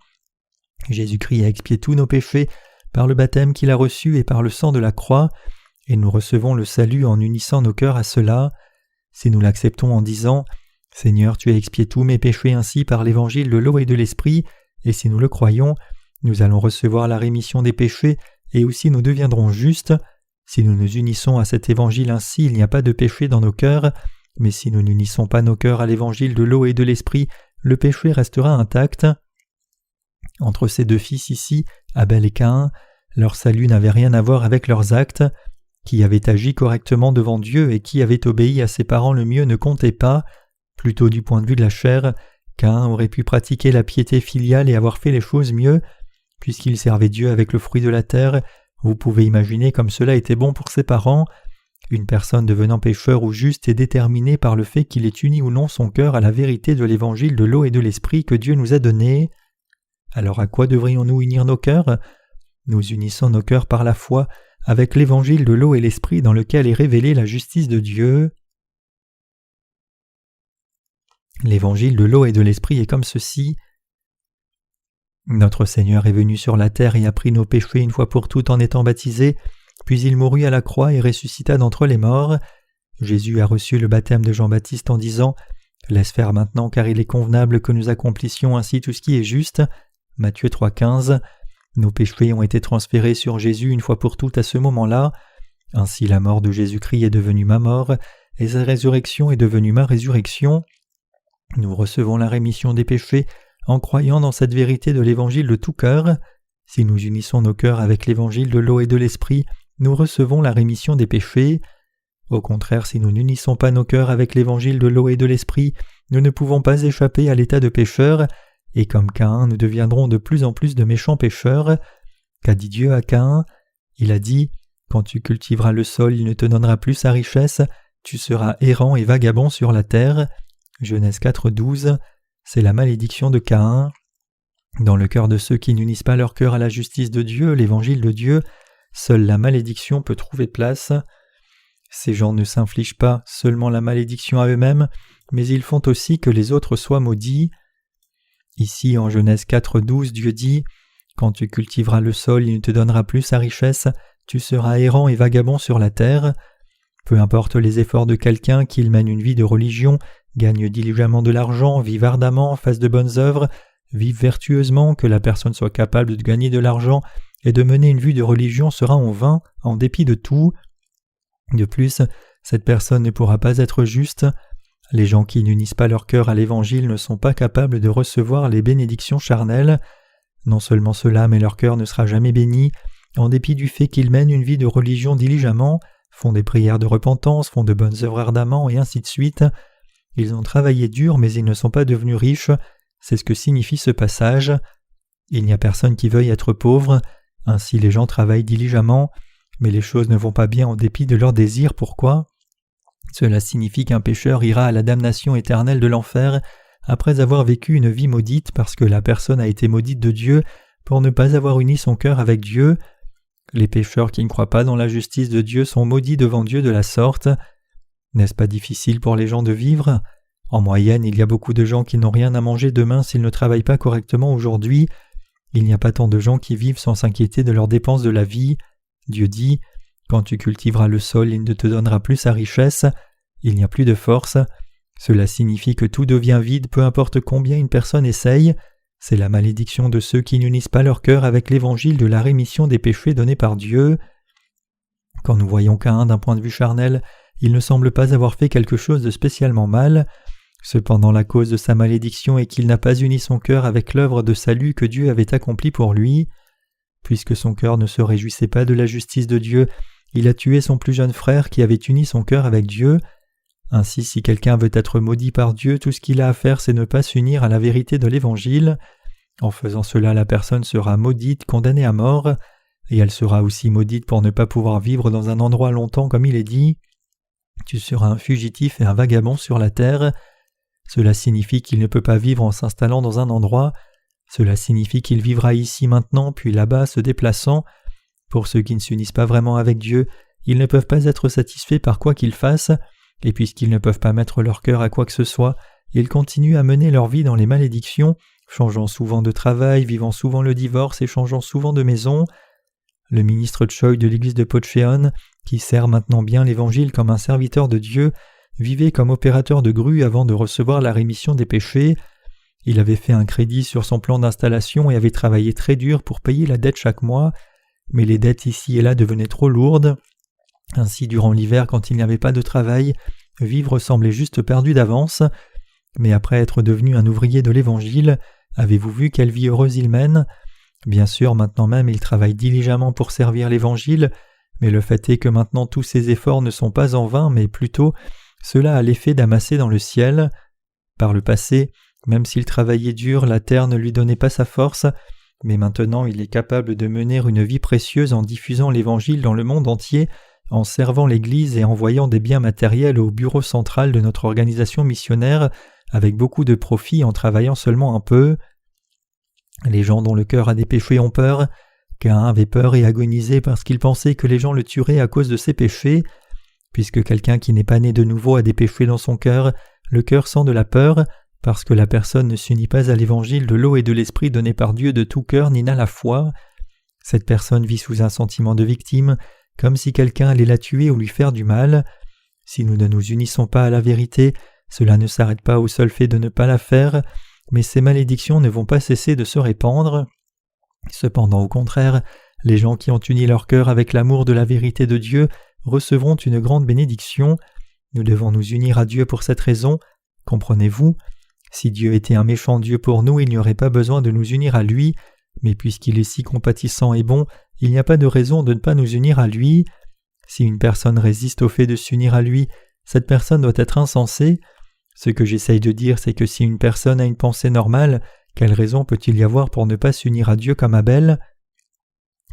Jésus-Christ a expié tous nos péchés par le baptême qu'il a reçu et par le sang de la croix, et nous recevons le salut en unissant nos cœurs à cela. Si nous l'acceptons en disant « Seigneur, tu as expié tous mes péchés ainsi par l'évangile de l'eau et de l'esprit », et si nous le croyons, nous allons recevoir la rémission des péchés et aussi nous deviendrons justes. Si nous nous unissons à cet évangile ainsi, il n'y a pas de péché dans nos cœurs, mais si nous n'unissons pas nos cœurs à l'évangile de l'eau et de l'esprit, le péché restera intact. Entre ces deux fils ici, Abel et Caïn, leur salut n'avait rien à voir avec leurs actes. Qui avait agi correctement devant Dieu et qui avait obéi à ses parents le mieux ne comptait pas. Plutôt du point de vue de la chair, Caïn aurait pu pratiquer la piété filiale et avoir fait les choses mieux. Puisqu'il servait Dieu avec le fruit de la terre, vous pouvez imaginer comme cela était bon pour ses parents. Une personne devenant pécheur ou juste est déterminée par le fait qu'il ait uni ou non son cœur à la vérité de l'évangile de l'eau et de l'esprit que Dieu nous a donné. Alors à quoi devrions-nous unir nos cœurs ? Nous unissons nos cœurs par la foi avec l'évangile de l'eau et l'esprit dans lequel est révélée la justice de Dieu. L'évangile de l'eau et de l'esprit est comme ceci. Notre Seigneur est venu sur la terre et a pris nos péchés une fois pour toutes en étant baptisé, puis il mourut à la croix et ressuscita d'entre les morts. Jésus a reçu le baptême de Jean-Baptiste en disant « Laisse faire maintenant car il est convenable que nous accomplissions ainsi tout ce qui est juste. » Matthieu 3,15. Nos péchés ont été transférés sur Jésus une fois pour toutes à ce moment-là. Ainsi la mort de Jésus-Christ est devenue ma mort, et sa résurrection est devenue ma résurrection. Nous recevons la rémission des péchés en croyant dans cette vérité de l'évangile de tout cœur. Si nous unissons nos cœurs avec l'évangile de l'eau et de l'esprit, nous recevons la rémission des péchés. Au contraire, si nous n'unissons pas nos cœurs avec l'évangile de l'eau et de l'esprit, nous ne pouvons pas échapper à l'état de pécheur, et comme Caïn, nous deviendrons de plus en plus de méchants pécheurs. Qu'a dit Dieu à Caïn ? Il a dit « Quand tu cultiveras le sol, il ne te donnera plus sa richesse, tu seras errant et vagabond sur la terre. » Genèse 4,12. C'est la malédiction de Caïn. Dans le cœur de ceux qui n'unissent pas leur cœur à la justice de Dieu, l'évangile de Dieu, seule la malédiction peut trouver place. Ces gens ne s'infligent pas seulement la malédiction à eux-mêmes, mais ils font aussi que les autres soient maudits. Ici, en Genèse 4,12, Dieu dit « Quand tu cultiveras le sol, il ne te donnera plus sa richesse, tu seras errant et vagabond sur la terre. » Peu importe les efforts de quelqu'un, qu'il mène une vie de religion, gagne diligemment de l'argent, vive ardemment, fasse de bonnes œuvres, vive vertueusement, que la personne soit capable de gagner de l'argent et de mener une vie de religion sera en vain, en dépit de tout. De plus, cette personne ne pourra pas être juste. Les gens qui n'unissent pas leur cœur à l'Évangile ne sont pas capables de recevoir les bénédictions charnelles. Non seulement cela, mais leur cœur ne sera jamais béni, en dépit du fait qu'ils mènent une vie de religion diligemment, font des prières de repentance, font de bonnes œuvres ardemment, et ainsi de suite. Ils ont travaillé dur, mais ils ne sont pas devenus riches. C'est ce que signifie ce passage. Il n'y a personne qui veuille être pauvre, ainsi les gens travaillent diligemment, mais les choses ne vont pas bien en dépit de leurs désirs. Pourquoi ? Cela signifie qu'un pécheur ira à la damnation éternelle de l'enfer après avoir vécu une vie maudite parce que la personne a été maudite de Dieu pour ne pas avoir uni son cœur avec Dieu. Les pécheurs qui ne croient pas dans la justice de Dieu sont maudits devant Dieu de la sorte. N'est-ce pas difficile pour les gens de vivre ? En moyenne, il y a beaucoup de gens qui n'ont rien à manger demain s'ils ne travaillent pas correctement aujourd'hui. Il n'y a pas tant de gens qui vivent sans s'inquiéter de leurs dépenses de la vie. Dieu dit « Quand tu cultiveras le sol, il ne te donnera plus sa richesse. Il n'y a plus de force. » Cela signifie que tout devient vide peu importe combien une personne essaye. C'est la malédiction de ceux qui n'unissent pas leur cœur avec l'évangile de la rémission des péchés donné par Dieu. Quand nous voyons Caïn d'un point de vue charnel, il ne semble pas avoir fait quelque chose de spécialement mal. Cependant, la cause de sa malédiction est qu'il n'a pas uni son cœur avec l'œuvre de salut que Dieu avait accomplie pour lui. Puisque son cœur ne se réjouissait pas de la justice de Dieu, il a tué son plus jeune frère qui avait uni son cœur avec Dieu. Ainsi, si quelqu'un veut être maudit par Dieu, tout ce qu'il a à faire, c'est ne pas s'unir à la vérité de l'Évangile. En faisant cela, la personne sera maudite, condamnée à mort, et elle sera aussi maudite pour ne pas pouvoir vivre dans un endroit longtemps comme il est dit. Tu seras un fugitif et un vagabond sur la terre. Cela signifie qu'il ne peut pas vivre en s'installant dans un endroit. Cela signifie qu'il vivra ici maintenant, puis là-bas, se déplaçant. Pour ceux qui ne s'unissent pas vraiment avec Dieu, ils ne peuvent pas être satisfaits par quoi qu'ils fassent, et puisqu'ils ne peuvent pas mettre leur cœur à quoi que ce soit, ils continuent à mener leur vie dans les malédictions, changeant souvent de travail, vivant souvent le divorce et changeant souvent de maison. Le ministre Choi de l'église de Pocheon, qui sert maintenant bien l'Évangile comme un serviteur de Dieu, vivait comme opérateur de grue avant de recevoir la rémission des péchés. Il avait fait un crédit sur son plan d'installation et avait travaillé très dur pour payer la dette chaque mois, mais les dettes ici et là devenaient trop lourdes. Ainsi, durant l'hiver, quand il n'y avait pas de travail, vivre semblait juste perdu d'avance. Mais après être devenu un ouvrier de l'Évangile, avez-vous vu quelle vie heureuse il mène ? Bien sûr, maintenant même, il travaille diligemment pour servir l'Évangile, mais le fait est que maintenant tous ses efforts ne sont pas en vain, mais plutôt cela a l'effet d'amasser dans le ciel. Par le passé, même s'il travaillait dur, la terre ne lui donnait pas sa force, mais maintenant il est capable de mener une vie précieuse en diffusant l'Évangile dans le monde entier, en servant l'Église et envoyant des biens matériels au bureau central de notre organisation missionnaire avec beaucoup de profit en travaillant seulement un peu. Les gens dont le cœur a des péchés ont peur. Caïn avait peur et agonisait parce qu'il pensait que les gens le tueraient à cause de ses péchés. Puisque quelqu'un qui n'est pas né de nouveau a des péchés dans son cœur, le cœur sent de la peur, parce que la personne ne s'unit pas à l'évangile de l'eau et de l'esprit donné par Dieu de tout cœur ni n'a la foi. Cette personne vit sous un sentiment de victime, comme si quelqu'un allait la tuer ou lui faire du mal. Si nous ne nous unissons pas à la vérité, cela ne s'arrête pas au seul fait de ne pas la faire, mais ces malédictions ne vont pas cesser de se répandre. Cependant, au contraire, les gens qui ont uni leur cœur avec l'amour de la vérité de Dieu recevront une grande bénédiction. Nous devons nous unir à Dieu pour cette raison. Comprenez-vous ? Si Dieu était un méchant Dieu pour nous, il n'y aurait pas besoin de nous unir à lui, mais puisqu'il est si compatissant et bon, il n'y a pas de raison de ne pas nous unir à lui. Si une personne résiste au fait de s'unir à lui, cette personne doit être insensée. Ce que j'essaye de dire, c'est que si une personne a une pensée normale, quelle raison peut-il y avoir pour ne pas s'unir à Dieu comme Abel ?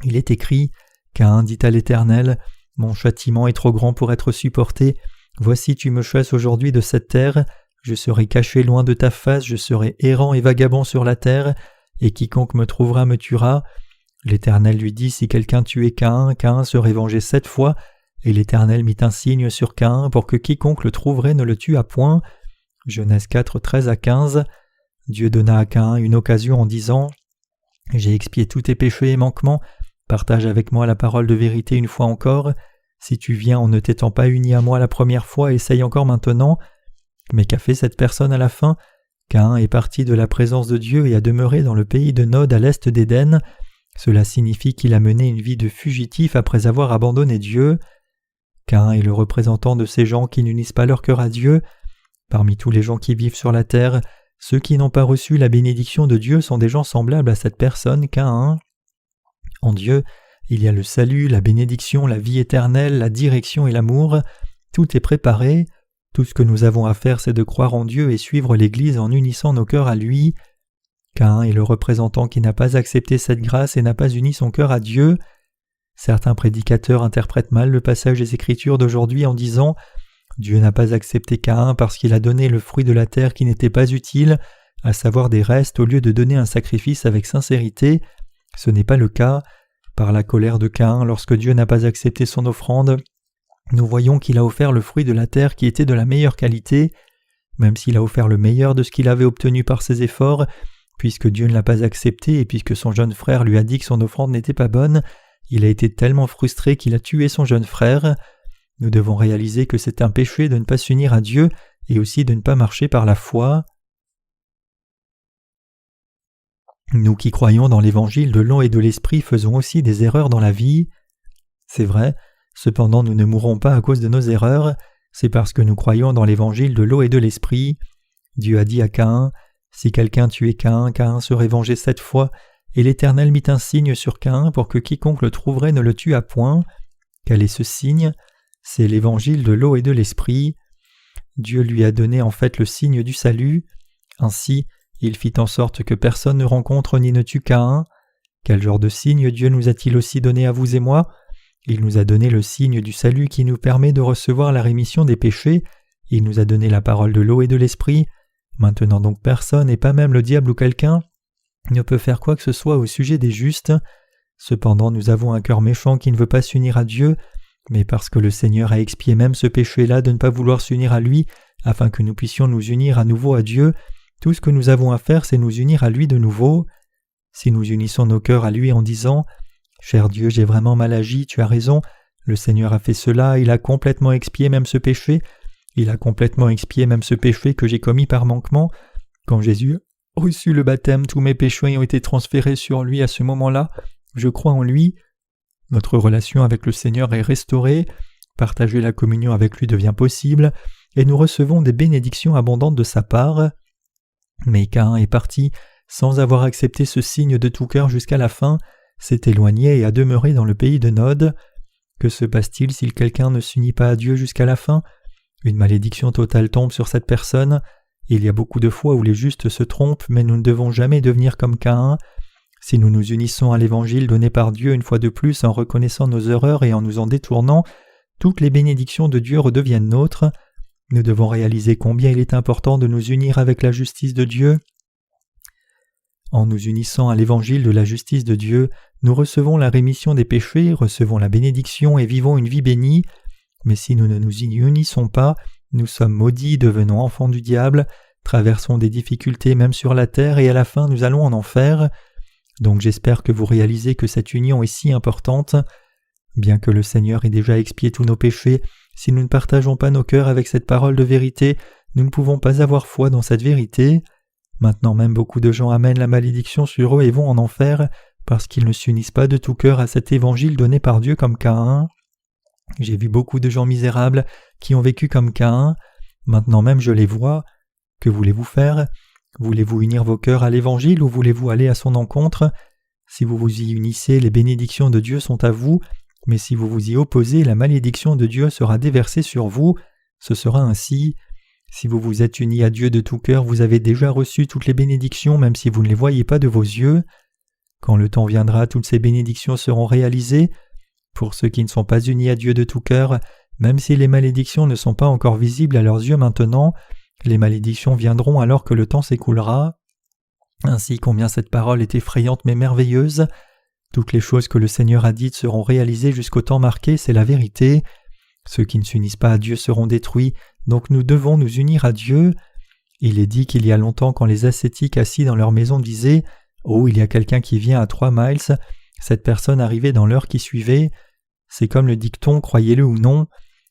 Il est écrit « Caïn dit à l'Éternel, mon châtiment est trop grand pour être supporté. Voici tu me chasses aujourd'hui de cette terre. Je serai caché loin de ta face, je serai errant et vagabond sur la terre, et quiconque me trouvera me tuera. » L'Éternel lui dit, si quelqu'un tuait Caïn, Caïn serait vengé 7 fois, et l'Éternel mit un signe sur Caïn pour que quiconque le trouverait ne le tuât point. Genèse 4, 13-15. Dieu donna à Caïn une occasion en disant « J'ai expié tous tes péchés et manquements, partage avec moi la parole de vérité une fois encore. Si tu viens en ne t'étant pas uni à moi la première fois, essaye encore maintenant. » Mais qu'a fait cette personne à la fin ? Caïn est parti de la présence de Dieu et a demeuré dans le pays de Nod à l'est d'Éden. Cela signifie qu'il a mené une vie de fugitif après avoir abandonné Dieu. Caïn est le représentant de ces gens qui n'unissent pas leur cœur à Dieu. Parmi tous les gens qui vivent sur la terre, ceux qui n'ont pas reçu la bénédiction de Dieu sont des gens semblables à cette personne, Caïn. En Dieu, il y a le salut, la bénédiction, la vie éternelle, la direction et l'amour. Tout est préparé. Tout ce que nous avons à faire, c'est de croire en Dieu et suivre l'Église en unissant nos cœurs à lui. Caïn est le représentant qui n'a pas accepté cette grâce et n'a pas uni son cœur à Dieu. Certains prédicateurs interprètent mal le passage des Écritures d'aujourd'hui en disant « Dieu n'a pas accepté Caïn parce qu'il a donné le fruit de la terre qui n'était pas utile, à savoir des restes, au lieu de donner un sacrifice avec sincérité. » Ce n'est pas le cas. Par la colère de Caïn, lorsque Dieu n'a pas accepté son offrande, nous voyons qu'il a offert le fruit de la terre qui était de la meilleure qualité. Même s'il a offert le meilleur de ce qu'il avait obtenu par ses efforts, puisque Dieu ne l'a pas accepté et puisque son jeune frère lui a dit que son offrande n'était pas bonne, il a été tellement frustré qu'il a tué son jeune frère. Nous devons réaliser que c'est un péché de ne pas s'unir à Dieu et aussi de ne pas marcher par la foi. Nous qui croyons dans l'évangile de l'eau et de l'esprit faisons aussi des erreurs dans la vie. C'est vrai, cependant nous ne mourrons pas à cause de nos erreurs, c'est parce que nous croyons dans l'évangile de l'eau et de l'esprit. Dieu a dit à Caïn, « Si quelqu'un tuait Caïn, Caïn serait vengé 7 fois, et l'Éternel mit un signe sur Caïn pour que quiconque le trouverait ne le tuât point. » Quel est ce signe ? C'est l'évangile de l'eau et de l'esprit. Dieu lui a donné en fait le signe du salut. Ainsi, il fit en sorte que personne ne rencontre ni ne tue Caïn. Quel genre de signe Dieu nous a-t-il aussi donné à vous et moi ? Il nous a donné le signe du salut qui nous permet de recevoir la rémission des péchés. Il nous a donné la parole de l'eau et de l'esprit. Maintenant donc personne, et pas même le diable ou quelqu'un, ne peut faire quoi que ce soit au sujet des justes. Cependant nous avons un cœur méchant qui ne veut pas s'unir à Dieu, mais parce que le Seigneur a expié même ce péché-là de ne pas vouloir s'unir à lui, afin que nous puissions nous unir à nouveau à Dieu, tout ce que nous avons à faire, c'est nous unir à lui de nouveau. Si nous unissons nos cœurs à lui en disant « Cher Dieu, j'ai vraiment mal agi, tu as raison, le Seigneur a fait cela, il a complètement expié même ce péché, il a complètement expié même ce péché que j'ai commis par manquement. Quand Jésus a reçu le baptême, tous mes péchés ont été transférés sur lui à ce moment-là, je crois en lui. » Notre relation avec le Seigneur est restaurée, partager la communion avec lui devient possible, et nous recevons des bénédictions abondantes de sa part. Mais Caïn est parti sans avoir accepté ce signe de tout cœur jusqu'à la fin, s'est éloigné et a demeuré dans le pays de Nod. Que se passe-t-il si quelqu'un ne s'unit pas à Dieu jusqu'à la fin ? Une malédiction totale tombe sur cette personne. Il y a beaucoup de fois où les justes se trompent, mais nous ne devons jamais devenir comme Caïn. Si nous nous unissons à l'évangile donné par Dieu une fois de plus en reconnaissant nos erreurs et en nous en détournant, toutes les bénédictions de Dieu redeviennent nôtres. Nous devons réaliser combien il est important de nous unir avec la justice de Dieu. En nous unissant à l'évangile de la justice de Dieu, nous recevons la rémission des péchés, recevons la bénédiction et vivons une vie bénie. Mais si nous ne nous y unissons pas, nous sommes maudits, devenons enfants du diable, traversons des difficultés même sur la terre et à la fin nous allons en enfer. Donc j'espère que vous réalisez que cette union est si importante. Bien que le Seigneur ait déjà expié tous nos péchés, si nous ne partageons pas nos cœurs avec cette parole de vérité, nous ne pouvons pas avoir foi dans cette vérité. Maintenant même beaucoup de gens amènent la malédiction sur eux et vont en enfer parce qu'ils ne s'unissent pas de tout cœur à cet évangile donné par Dieu comme Caïn. J'ai vu beaucoup de gens misérables qui ont vécu comme Caïn. Maintenant même je les vois. Que voulez-vous faire ? Voulez-vous unir vos cœurs à l'évangile ou voulez-vous aller à son encontre ? Si vous vous y unissez, les bénédictions de Dieu sont à vous, mais si vous vous y opposez, la malédiction de Dieu sera déversée sur vous. Ce sera ainsi. Si vous vous êtes unis à Dieu de tout cœur, vous avez déjà reçu toutes les bénédictions même si vous ne les voyez pas de vos yeux. Quand le temps viendra, toutes ces bénédictions seront réalisées. Pour ceux qui ne sont pas unis à Dieu de tout cœur, même si les malédictions ne sont pas encore visibles à leurs yeux maintenant, les malédictions viendront alors que le temps s'écoulera. Ainsi combien cette parole est effrayante mais merveilleuse. Toutes les choses que le Seigneur a dites seront réalisées jusqu'au temps marqué, c'est la vérité. Ceux qui ne s'unissent pas à Dieu seront détruits, donc nous devons nous unir à Dieu. Il est dit qu'il y a longtemps quand les ascétiques assis dans leur maison disaient « Oh, il y a quelqu'un qui vient à 3 miles », cette personne arrivait dans l'heure qui suivait. C'est comme le dicton, croyez-le ou non.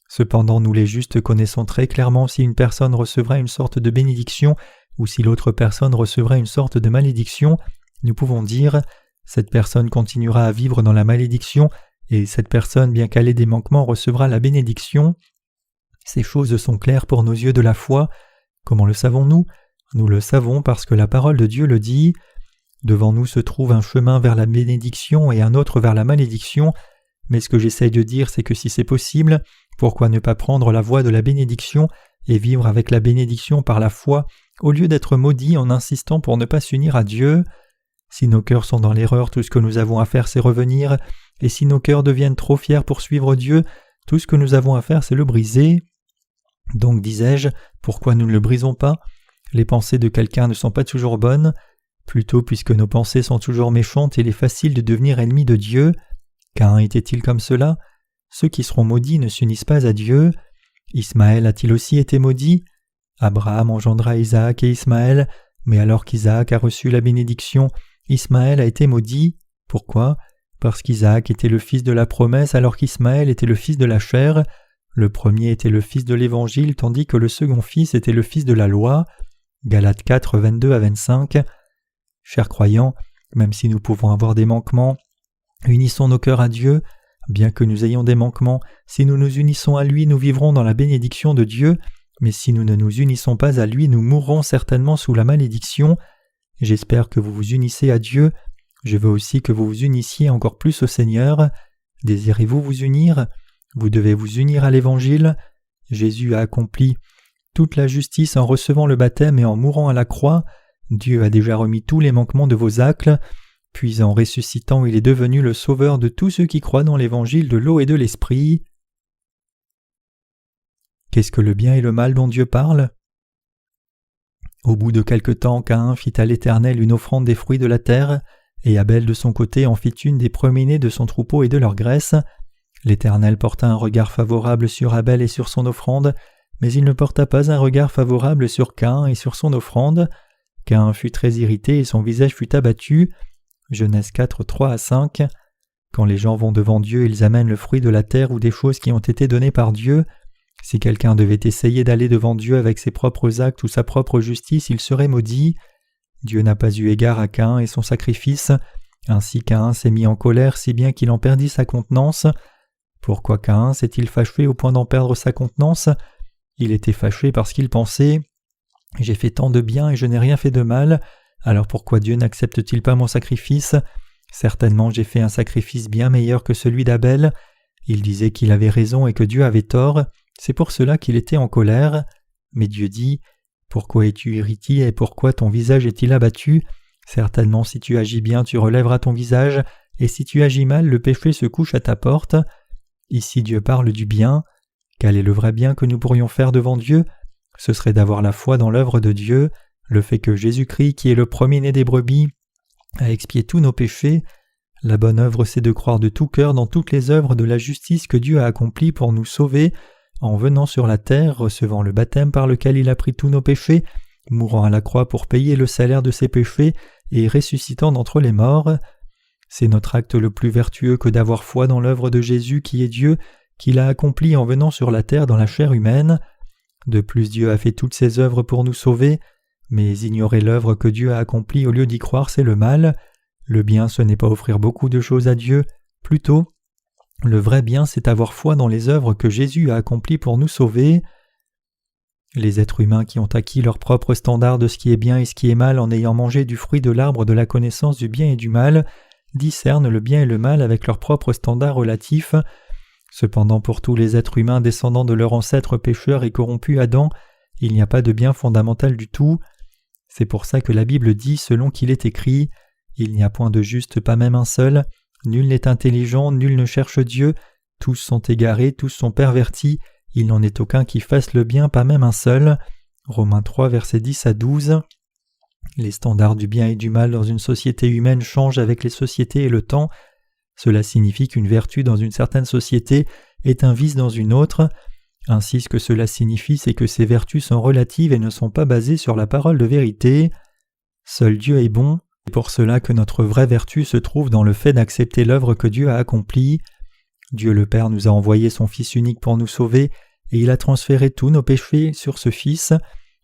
Cependant nous les justes connaissons très clairement si une personne recevra une sorte de bénédiction ou si l'autre personne recevra une sorte de malédiction. Nous pouvons dire « Cette personne continuera à vivre dans la malédiction et cette personne, bien qu'elle ait des manquements, recevra la bénédiction. Ces choses sont claires pour nos yeux de la foi. Comment le savons-nous ? Nous le savons parce que la parole de Dieu le dit. Devant nous se trouve un chemin vers la bénédiction et un autre vers la malédiction, mais ce que j'essaye de dire, c'est que si c'est possible, pourquoi ne pas prendre la voie de la bénédiction et vivre avec la bénédiction par la foi, au lieu d'être maudits en insistant pour ne pas s'unir à Dieu ? Si nos cœurs sont dans l'erreur, tout ce que nous avons à faire, c'est revenir, et si nos cœurs deviennent trop fiers pour suivre Dieu, tout ce que nous avons à faire, c'est le briser. Donc, disais-je, pourquoi nous ne le brisons pas ? Les pensées de quelqu'un ne sont pas toujours bonnes. Plutôt, puisque nos pensées sont toujours méchantes, il est facile de devenir ennemi de Dieu. Caïn était-il comme cela ? Ceux qui seront maudits ne s'unissent pas à Dieu. Ismaël a-t-il aussi été maudit ? Abraham engendra Isaac et Ismaël, mais alors qu'Isaac a reçu la bénédiction, Ismaël a été maudit. Pourquoi ? Parce qu'Isaac était le fils de la promesse alors qu'Ismaël était le fils de la chair. Le premier était le fils de l'Évangile tandis que le second fils était le fils de la loi. Galates 4, 22-25. Chers croyants, même si nous pouvons avoir des manquements, unissons nos cœurs à Dieu. Bien que nous ayons des manquements, si nous nous unissons à lui, nous vivrons dans la bénédiction de Dieu, mais si nous ne nous unissons pas à lui, nous mourrons certainement sous la malédiction. J'espère que vous vous unissez à Dieu. Je veux aussi que vous vous unissiez encore plus au Seigneur. Désirez-vous vous unir ? Vous devez vous unir à l'Évangile. Jésus a accompli toute la justice en recevant le baptême et en mourant à la croix. Dieu a déjà remis tous les manquements de vos actes. Puis en ressuscitant, il est devenu le sauveur de tous ceux qui croient dans l'Évangile de l'eau et de l'Esprit. Qu'est-ce que le bien et le mal dont Dieu parle ? Au bout de quelque temps, Caïn fit à l'Éternel une offrande des fruits de la terre, et Abel de son côté en fit une des premiers-nés de son troupeau et de leur graisse. L'Éternel porta un regard favorable sur Abel et sur son offrande, mais il ne porta pas un regard favorable sur Caïn et sur son offrande. Caïn fut très irrité et son visage fut abattu. Genèse 4, 3-5. Quand les gens vont devant Dieu, ils amènent le fruit de la terre ou des choses qui ont été données par Dieu. Si quelqu'un devait essayer d'aller devant Dieu avec ses propres actes ou sa propre justice, il serait maudit. Dieu n'a pas eu égard à Caïn et son sacrifice. Ainsi Caïn s'est mis en colère si bien qu'il en perdit sa contenance. Pourquoi Caïn s'est-il fâché au point d'en perdre sa contenance ? Il était fâché parce qu'il pensait « J'ai fait tant de bien et je n'ai rien fait de mal, alors pourquoi Dieu n'accepte-t-il pas mon sacrifice ? Certainement j'ai fait un sacrifice bien meilleur que celui d'Abel. » Il disait qu'il avait raison et que Dieu avait tort. C'est pour cela qu'il était en colère. Mais Dieu dit « Pourquoi es-tu irrité et pourquoi ton visage est-il abattu ? Certainement si tu agis bien tu relèveras ton visage, et si tu agis mal le péché se couche à ta porte. » Ici Dieu parle du bien. Quel est le vrai bien que nous pourrions faire devant Dieu ? Ce serait d'avoir la foi dans l'œuvre de Dieu, le fait que Jésus-Christ, qui est le premier-né des brebis, a expié tous nos péchés. La bonne œuvre, c'est de croire de tout cœur dans toutes les œuvres de la justice que Dieu a accomplies pour nous sauver, en venant sur la terre, recevant le baptême par lequel il a pris tous nos péchés, mourant à la croix pour payer le salaire de ses péchés et ressuscitant d'entre les morts. C'est notre acte le plus vertueux que d'avoir foi dans l'œuvre de Jésus qui est Dieu, qu'il a accompli en venant sur la terre dans la chair humaine. De plus, Dieu a fait toutes ses œuvres pour nous sauver, mais ignorer l'œuvre que Dieu a accomplie au lieu d'y croire, c'est le mal. Le bien, ce n'est pas offrir beaucoup de choses à Dieu, plutôt, le vrai bien, c'est avoir foi dans les œuvres que Jésus a accomplies pour nous sauver. Les êtres humains qui ont acquis leur propre standard de ce qui est bien et ce qui est mal en ayant mangé du fruit de l'arbre de la connaissance du bien et du mal, discernent le bien et le mal avec leur propre standard relatif. Cependant, pour tous les êtres humains descendants de leur ancêtre pécheur et corrompu Adam, il n'y a pas de bien fondamental du tout. C'est pour ça que la Bible dit, selon qu'il est écrit, « Il n'y a point de juste, pas même un seul, nul n'est intelligent, nul ne cherche Dieu, tous sont égarés, tous sont pervertis, il n'en est aucun qui fasse le bien, pas même un seul. » Romains 3, versets 10-12. Les standards du bien et du mal dans une société humaine changent avec les sociétés et le temps. Cela signifie qu'une vertu dans une certaine société est un vice dans une autre. Ainsi, ce que cela signifie, c'est que ces vertus sont relatives et ne sont pas basées sur la parole de vérité. Seul Dieu est bon. C'est pour cela que notre vraie vertu se trouve dans le fait d'accepter l'œuvre que Dieu a accomplie. Dieu le Père nous a envoyé son Fils unique pour nous sauver, et il a transféré tous nos péchés sur ce Fils.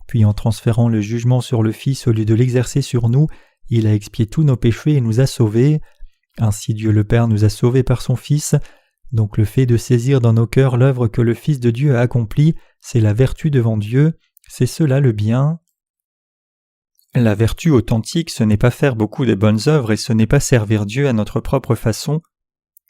Puis en transférant le jugement sur le Fils au lieu de l'exercer sur nous, il a expié tous nos péchés et nous a sauvés. Ainsi Dieu le Père nous a sauvés par son Fils, donc le fait de saisir dans nos cœurs l'œuvre que le Fils de Dieu a accomplie, c'est la vertu devant Dieu, c'est cela le bien. La vertu authentique, ce n'est pas faire beaucoup de bonnes œuvres et ce n'est pas servir Dieu à notre propre façon.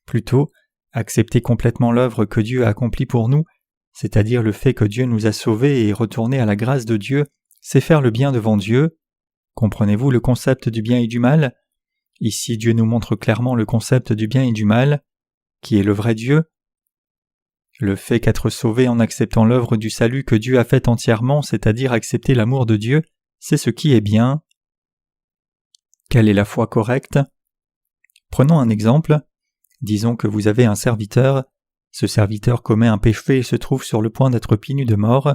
Plutôt, accepter complètement l'œuvre que Dieu a accomplie pour nous, c'est-à-dire le fait que Dieu nous a sauvés et retourner à la grâce de Dieu, c'est faire le bien devant Dieu. Comprenez-vous le concept du bien et du mal ? Ici, Dieu nous montre clairement le concept du bien et du mal. Qui est le vrai Dieu ? Le fait qu'être sauvé en acceptant l'œuvre du salut que Dieu a faite entièrement, c'est-à-dire accepter l'amour de Dieu, c'est ce qui est bien. Quelle est la foi correcte ? Prenons un exemple. Disons que vous avez un serviteur. Ce serviteur commet un péché et se trouve sur le point d'être pinu de mort.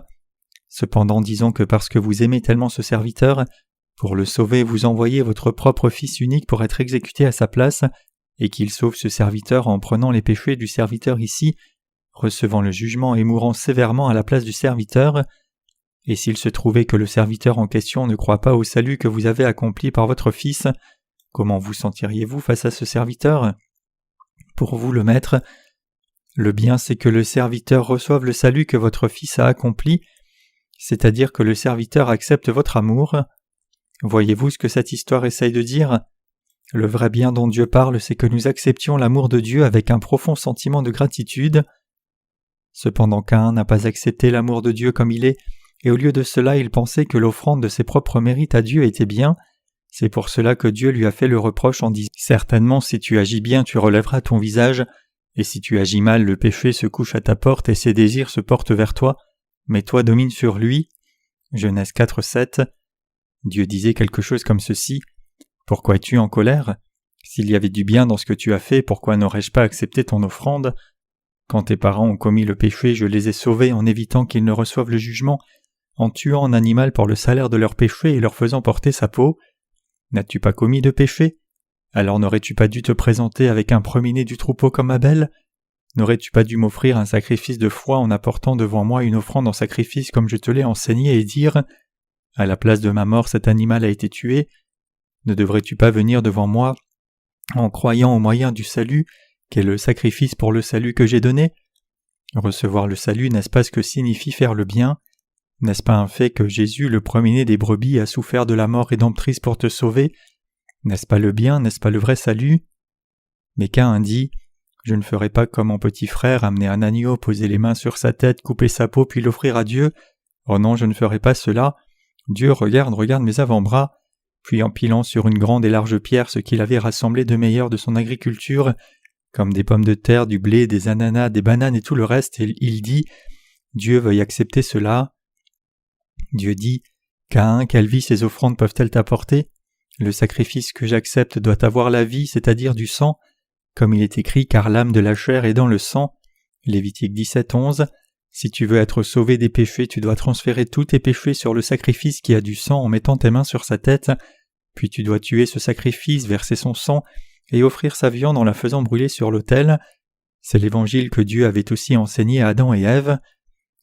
Cependant, disons que parce que vous aimez tellement ce serviteur, pour le sauver, vous envoyez votre propre Fils unique pour être exécuté à sa place, et qu'il sauve ce serviteur en prenant les péchés du serviteur ici, recevant le jugement et mourant sévèrement à la place du serviteur. Et s'il se trouvait que le serviteur en question ne croit pas au salut que vous avez accompli par votre Fils, comment vous sentiriez-vous face à ce serviteur ? Pour vous, le Maître, le bien c'est que le serviteur reçoive le salut que votre Fils a accompli, c'est-à-dire que le serviteur accepte votre amour. Voyez-vous ce que cette histoire essaye de dire ? Le vrai bien dont Dieu parle, c'est que nous acceptions l'amour de Dieu avec un profond sentiment de gratitude. Cependant Caïn n'a pas accepté l'amour de Dieu comme il est, et au lieu de cela il pensait que l'offrande de ses propres mérites à Dieu était bien. C'est pour cela que Dieu lui a fait le reproche en disant « Certainement si tu agis bien tu relèveras ton visage, et si tu agis mal le péché se couche à ta porte et ses désirs se portent vers toi, mais toi domine sur lui. » Genèse 4:7. Dieu disait quelque chose comme ceci. « Pourquoi es-tu en colère ? S'il y avait du bien dans ce que tu as fait, pourquoi n'aurais-je pas accepté ton offrande ? Quand tes parents ont commis le péché, je les ai sauvés en évitant qu'ils ne reçoivent le jugement, en tuant un animal pour le salaire de leur péché et leur faisant porter sa peau. N'as-tu pas commis de péché ? Alors n'aurais-tu pas dû te présenter avec un premier-né du troupeau comme Abel ? N'aurais-tu pas dû m'offrir un sacrifice de foi en apportant devant moi une offrande en sacrifice comme je te l'ai enseigné et dire « À la place de ma mort cet animal a été tué » Ne devrais-tu pas venir devant moi en croyant au moyen du salut qu'est le sacrifice pour le salut que j'ai donné ? Recevoir le salut, n'est-ce pas ce que signifie faire le bien ? N'est-ce pas un fait que Jésus, le premier-né des brebis, a souffert de la mort rédemptrice pour te sauver ? N'est-ce pas le bien, n'est-ce pas le vrai salut ? Mais Caïn dit « Je ne ferai pas comme mon petit frère, amener un agneau, poser les mains sur sa tête, couper sa peau puis l'offrir à Dieu. Oh non, je ne ferai pas cela. Dieu regarde mes avant-bras. » Puis empilant sur une grande et large pierre ce qu'il avait rassemblé de meilleur de son agriculture, comme des pommes de terre, du blé, des ananas, des bananes et tout le reste, et il dit « Dieu veuille accepter cela. » Dieu dit « Caïn, quelle vie ces offrandes peuvent-elles t'apporter ? Le sacrifice que j'accepte doit avoir la vie, c'est-à-dire du sang. Comme il est écrit, car l'âme de la chair est dans le sang. » Lévitique 17:11. Si tu veux être sauvé des péchés, tu dois transférer tous tes péchés sur le sacrifice qui a du sang en mettant tes mains sur sa tête, puis tu dois tuer ce sacrifice, verser son sang, et offrir sa viande en la faisant brûler sur l'autel. C'est l'évangile que Dieu avait aussi enseigné à Adam et Ève.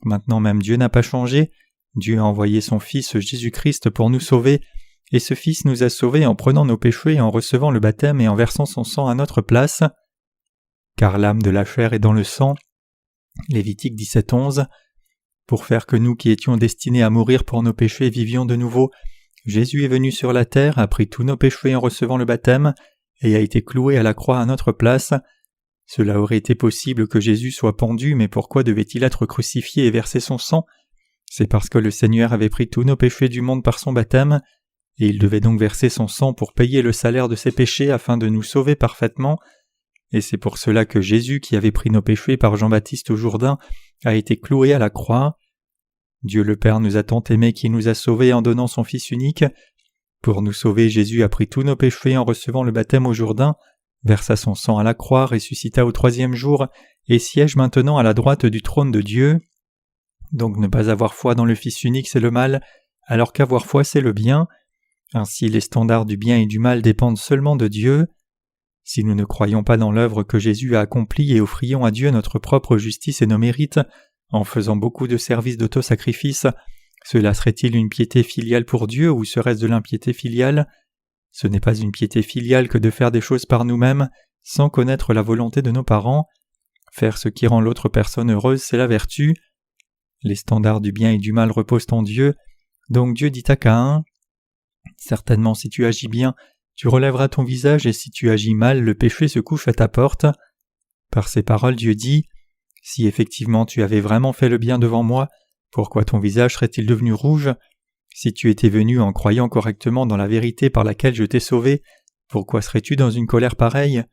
Maintenant même Dieu n'a pas changé. Dieu a envoyé son Fils Jésus-Christ pour nous sauver, et ce Fils nous a sauvés en prenant nos péchés, en recevant le baptême et en versant son sang à notre place. Car l'âme de la chair est dans le sang. Lévitique 17:11. Pour faire que nous qui étions destinés à mourir pour nos péchés vivions de nouveau, Jésus est venu sur la terre, a pris tous nos péchés en recevant le baptême, et a été cloué à la croix à notre place. Cela aurait été possible que Jésus soit pendu, mais pourquoi devait-il être crucifié et verser son sang ? C'est parce que le Seigneur avait pris tous nos péchés du monde par son baptême, et il devait donc verser son sang pour payer le salaire de ses péchés afin de nous sauver parfaitement. Et c'est pour cela que Jésus, qui avait pris nos péchés par Jean-Baptiste au Jourdain, a été cloué à la croix. Dieu le Père nous a tant aimés qu'il nous a sauvés en donnant son Fils unique. Pour nous sauver, Jésus a pris tous nos péchés en recevant le baptême au Jourdain, versa son sang à la croix, ressuscita au 3e jour, et siège maintenant à la droite du trône de Dieu. Donc ne pas avoir foi dans le Fils unique, c'est le mal, alors qu'avoir foi, c'est le bien. Ainsi les standards du bien et du mal dépendent seulement de Dieu. Si nous ne croyons pas dans l'œuvre que Jésus a accomplie et offrions à Dieu notre propre justice et nos mérites, en faisant beaucoup de services d'autosacrifice, cela serait-il une piété filiale pour Dieu ou serait-ce de l'impiété filiale ? Ce n'est pas une piété filiale que de faire des choses par nous-mêmes, sans connaître la volonté de nos parents. Faire ce qui rend l'autre personne heureuse, c'est la vertu. Les standards du bien et du mal reposent en Dieu, donc Dieu dit à Caïn « Certainement si tu agis bien, tu relèveras ton visage, et si tu agis mal, le péché se couche à ta porte. » Par ces paroles, Dieu dit « Si effectivement tu avais vraiment fait le bien devant moi, pourquoi ton visage serait-il devenu rouge ? Si tu étais venu en croyant correctement dans la vérité par laquelle je t'ai sauvé, pourquoi serais-tu dans une colère pareille ?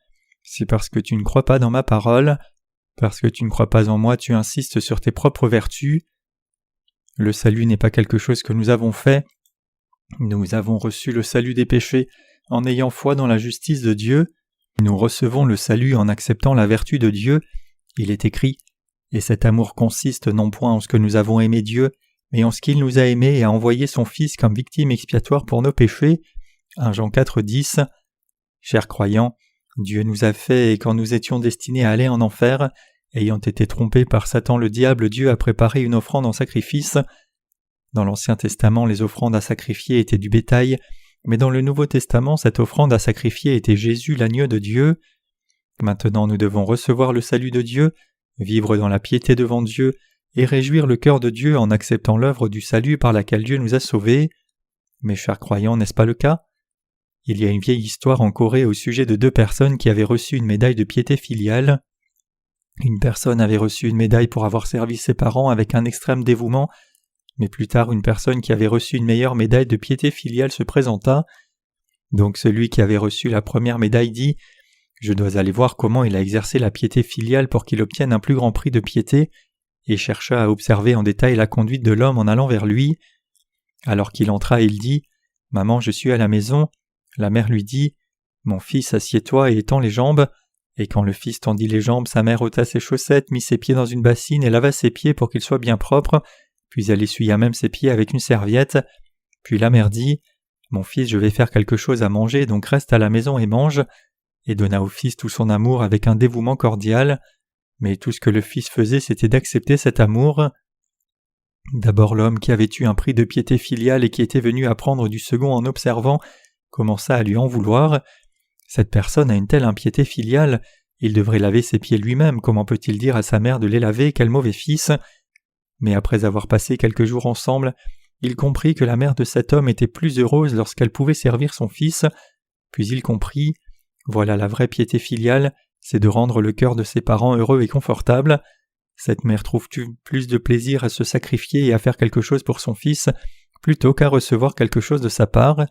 C'est parce que tu ne crois pas dans ma parole. Parce que tu ne crois pas en moi, tu insistes sur tes propres vertus. Le salut n'est pas quelque chose que nous avons fait. Nous avons reçu le salut des péchés en ayant foi dans la justice de Dieu. Nous recevons le salut en acceptant la vertu de Dieu. Il est écrit « Et cet amour consiste non point en ce que nous avons aimé Dieu, mais en ce qu'il nous a aimés et a envoyé son Fils comme victime expiatoire pour nos péchés. » 1 Jean 4, 10. Chers croyants, Dieu nous a fait et quand nous étions destinés à aller en enfer, ayant été trompés par Satan le diable, Dieu a préparé une offrande en sacrifice. Dans l'Ancien Testament, les offrandes à sacrifier étaient du bétail, mais dans le Nouveau Testament, cette offrande à sacrifier était Jésus, l'agneau de Dieu. Maintenant nous devons recevoir le salut de Dieu, vivre dans la piété devant Dieu, et réjouir le cœur de Dieu en acceptant l'œuvre du salut par laquelle Dieu nous a sauvés. Mes chers croyants, n'est-ce pas le cas ? Il y a une vieille histoire en Corée au sujet de 2 personnes qui avaient reçu une médaille de piété filiale. Une personne avait reçu une médaille pour avoir servi ses parents avec un extrême dévouement, mais plus tard une personne qui avait reçu une meilleure médaille de piété filiale se présenta. Donc celui qui avait reçu la première médaille dit « Je dois aller voir comment il a exercé la piété filiale pour qu'il obtienne un plus grand prix de piété » et chercha à observer en détail la conduite de l'homme en allant vers lui. Alors qu'il entra, il dit « Maman, je suis à la maison ». La mère lui dit « Mon fils, assieds-toi et étends les jambes ». Et quand le fils tendit les jambes, sa mère ôta ses chaussettes, mit ses pieds dans une bassine et lava ses pieds pour qu'ils soient bien propres, puis elle essuya même ses pieds avec une serviette. Puis la mère dit « Mon fils, je vais faire quelque chose à manger, donc reste à la maison et mange », et donna au fils tout son amour avec un dévouement cordial. Mais tout ce que le fils faisait, c'était d'accepter cet amour. D'abord l'homme qui avait eu un prix de piété filiale et qui était venu apprendre du second en observant, commença à lui en vouloir. Cette personne a une telle impiété filiale, il devrait laver ses pieds lui-même, comment peut-il dire à sa mère de les laver, quel mauvais fils ? Mais après avoir passé quelques jours ensemble, il comprit que la mère de cet homme était plus heureuse lorsqu'elle pouvait servir son fils, puis il comprit, voilà la vraie piété filiale, c'est de rendre le cœur de ses parents heureux et confortable. Cette mère trouve plus de plaisir à se sacrifier et à faire quelque chose pour son fils, plutôt qu'à recevoir quelque chose de sa part,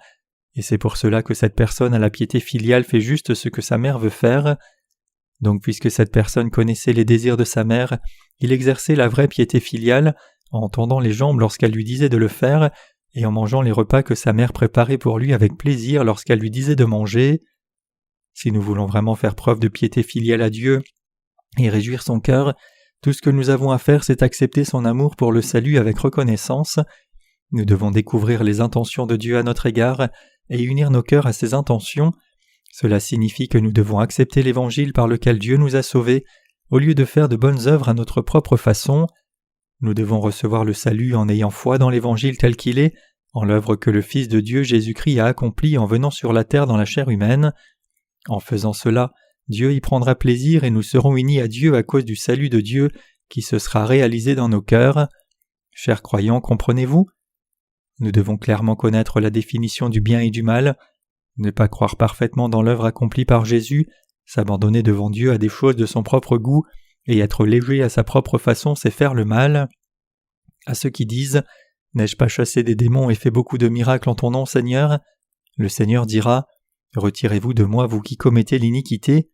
et c'est pour cela que cette personne à la piété filiale fait juste ce que sa mère veut faire. Donc puisque cette personne connaissait les désirs de sa mère, il exerçait la vraie piété filiale en tendant les jambes lorsqu'elle lui disait de le faire et en mangeant les repas que sa mère préparait pour lui avec plaisir lorsqu'elle lui disait de manger. Si nous voulons vraiment faire preuve de piété filiale à Dieu et réjouir son cœur, tout ce que nous avons à faire, c'est accepter son amour pour le salut avec reconnaissance. Nous devons découvrir les intentions de Dieu à notre égard et unir nos cœurs à ses intentions. Cela signifie que nous devons accepter l'Évangile par lequel Dieu nous a sauvés, au lieu de faire de bonnes œuvres à notre propre façon. Nous devons recevoir le salut en ayant foi dans l'Évangile tel qu'il est, en l'œuvre que le Fils de Dieu Jésus-Christ a accomplie en venant sur la terre dans la chair humaine. En faisant cela, Dieu y prendra plaisir et nous serons unis à Dieu à cause du salut de Dieu qui se sera réalisé dans nos cœurs. Chers croyants, comprenez-vous ? Nous devons clairement connaître la définition du bien et du mal, ne pas croire parfaitement dans l'œuvre accomplie par Jésus, s'abandonner devant Dieu à des choses de son propre goût et être léger à sa propre façon, c'est faire le mal. À ceux qui disent « N'ai-je pas chassé des démons et fait beaucoup de miracles en ton nom, Seigneur ?» Le Seigneur dira « Retirez-vous de moi, vous qui commettez l'iniquité »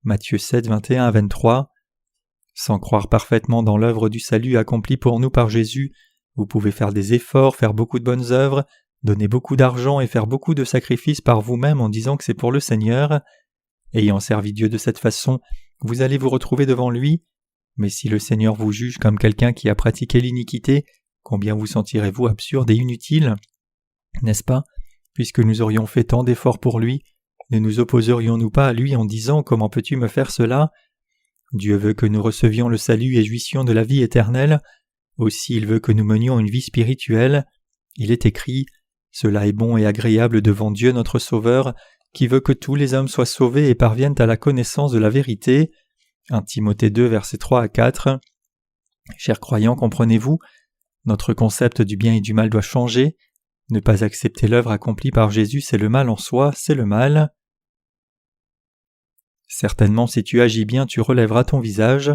Matthieu 7, 21-23. Sans croire parfaitement dans l'œuvre du salut accomplie pour nous par Jésus, vous pouvez faire des efforts, faire beaucoup de bonnes œuvres, donner beaucoup d'argent et faire beaucoup de sacrifices par vous-même en disant que c'est pour le Seigneur. Ayant servi Dieu de cette façon, vous allez vous retrouver devant lui. Mais si le Seigneur vous juge comme quelqu'un qui a pratiqué l'iniquité, combien vous sentirez-vous absurde et inutile ? N'est-ce pas ? Puisque nous aurions fait tant d'efforts pour lui, ne nous opposerions-nous pas à lui en disant « Comment peux-tu me faire cela ?» Dieu veut que nous recevions le salut et jouissions de la vie éternelle. Aussi il veut que nous menions une vie spirituelle. Il est écrit « Cela est bon et agréable devant Dieu notre Sauveur, qui veut que tous les hommes soient sauvés et parviennent à la connaissance de la vérité. 1 Timothée 2, versets 3 à 4. Chers croyants, comprenez-vous, notre concept du bien et du mal doit changer. Ne pas accepter l'œuvre accomplie par Jésus, c'est le mal en soi, c'est le mal. Certainement, si tu agis bien, tu relèveras ton visage.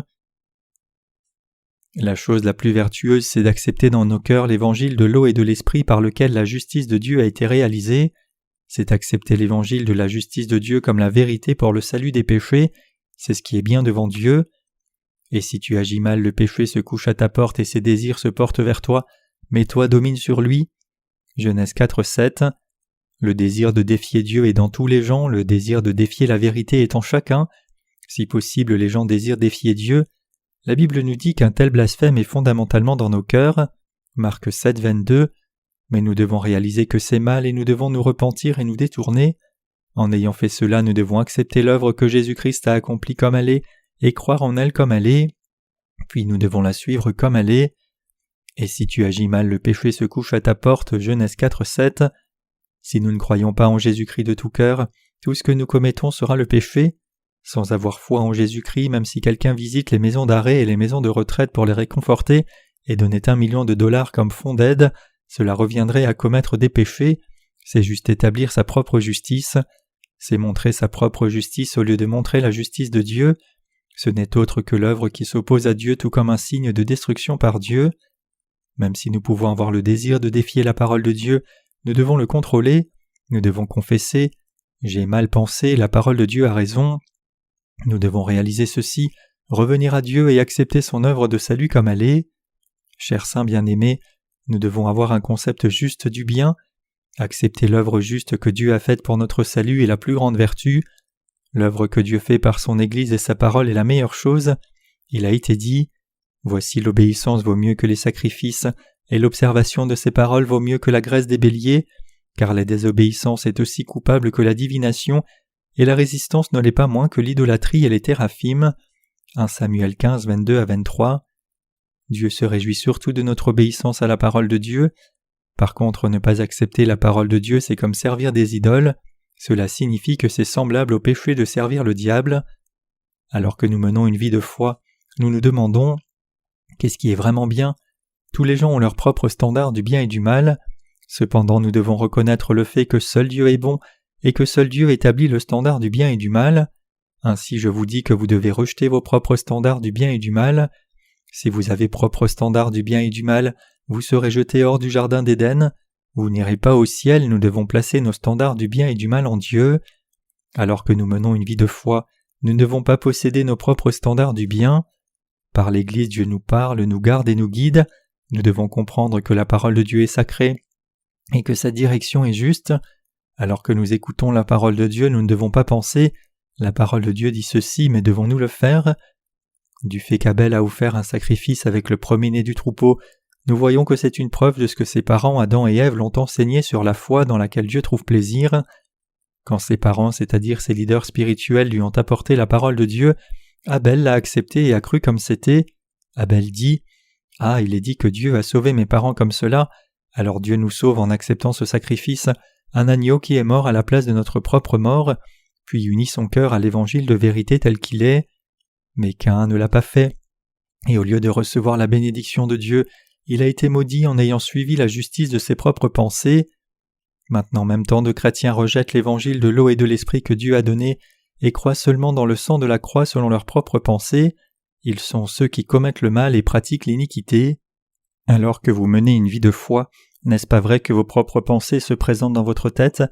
La chose la plus vertueuse, c'est d'accepter dans nos cœurs l'évangile de l'eau et de l'esprit par lequel la justice de Dieu a été réalisée. C'est accepter l'évangile de la justice de Dieu comme la vérité pour le salut des péchés. C'est ce qui est bien devant Dieu. Et si tu agis mal, le péché se couche à ta porte et ses désirs se portent vers toi, mais toi domine sur lui. Genèse 4, 7. Le désir de défier Dieu est dans tous les gens, le désir de défier la vérité est en chacun. Si possible, les gens désirent défier Dieu. La Bible nous dit qu'un tel blasphème est fondamentalement dans nos cœurs. Marc 7, 22. Mais nous devons réaliser que c'est mal et nous devons nous repentir et nous détourner. En ayant fait cela, nous devons accepter l'œuvre que Jésus-Christ a accomplie comme elle est et croire en elle comme elle est. Puis nous devons la suivre comme elle est. Et si tu agis mal, le péché se couche à ta porte. Genèse 4, 7. Si nous ne croyons pas en Jésus-Christ de tout cœur, tout ce que nous commettons sera le péché. Sans avoir foi en Jésus-Christ, même si quelqu'un visite les maisons d'arrêt et les maisons de retraite pour les réconforter et donnait $1 million comme fonds d'aide, cela reviendrait à commettre des péchés. C'est juste établir sa propre justice. C'est montrer sa propre justice au lieu de montrer la justice de Dieu. Ce n'est autre que l'œuvre qui s'oppose à Dieu tout comme un signe de destruction par Dieu. Même si nous pouvons avoir le désir de défier la parole de Dieu, nous devons le contrôler. Nous devons confesser « J'ai mal pensé, la parole de Dieu a raison ». Nous devons réaliser ceci, revenir à Dieu et accepter son œuvre de salut comme elle est. Chers saints bien-aimés, nous devons avoir un concept juste du bien. Accepter l'œuvre juste que Dieu a faite pour notre salut est la plus grande vertu. L'œuvre que Dieu fait par son Église et sa parole est la meilleure chose. Il a été dit « Voici l'obéissance vaut mieux que les sacrifices, et l'observation de ses paroles vaut mieux que la graisse des béliers, car la désobéissance est aussi coupable que la divination, et la résistance ne l'est pas moins que l'idolâtrie et les téraphimes. » 1 Samuel 15, 22 à 23. Dieu se réjouit surtout de notre obéissance à la parole de Dieu. Par contre, ne pas accepter la parole de Dieu, c'est comme servir des idoles. Cela signifie que c'est semblable au péché de servir le diable. Alors que nous menons une vie de foi, nous nous demandons « Qu'est-ce qui est vraiment bien ?» Tous les gens ont leur propre standard du bien et du mal. Cependant, nous devons reconnaître le fait que seul Dieu est bon et que seul Dieu établit le standard du bien et du mal. Ainsi, je vous dis que vous devez rejeter vos propres standards du bien et du mal. Si vous avez propre standard du bien et du mal, vous serez jetés hors du jardin d'Éden. Vous n'irez pas au ciel, nous devons placer nos standards du bien et du mal en Dieu. Alors que nous menons une vie de foi, nous ne devons pas posséder nos propres standards du bien. Par l'Église, Dieu nous parle, nous garde et nous guide. Nous devons comprendre que la parole de Dieu est sacrée et que sa direction est juste. Alors que nous écoutons la parole de Dieu, nous ne devons pas penser « La parole de Dieu dit ceci, mais devons-nous le faire ?» Du fait qu'Abel a offert un sacrifice avec le premier-né du troupeau, nous voyons que c'est une preuve de ce que ses parents Adam et Ève l'ont enseigné sur la foi dans laquelle Dieu trouve plaisir. Quand ses parents, c'est-à-dire ses leaders spirituels, lui ont apporté la parole de Dieu, Abel l'a acceptée et a cru comme c'était. Abel dit « Ah, il est dit que Dieu a sauvé mes parents comme cela, alors Dieu nous sauve en acceptant ce sacrifice, un agneau qui est mort à la place de notre propre mort, puis unit son cœur à l'évangile de vérité tel qu'il est. » Mais Caïn ne l'a pas fait, et au lieu de recevoir la bénédiction de Dieu, il a été maudit en ayant suivi la justice de ses propres pensées. Maintenant même tant de chrétiens rejettent l'évangile de l'eau et de l'esprit que Dieu a donné et croient seulement dans le sang de la croix selon leurs propres pensées. Ils sont ceux qui commettent le mal et pratiquent l'iniquité. Alors que vous menez une vie de foi, n'est-ce pas vrai que vos propres pensées se présentent dans votre tête ?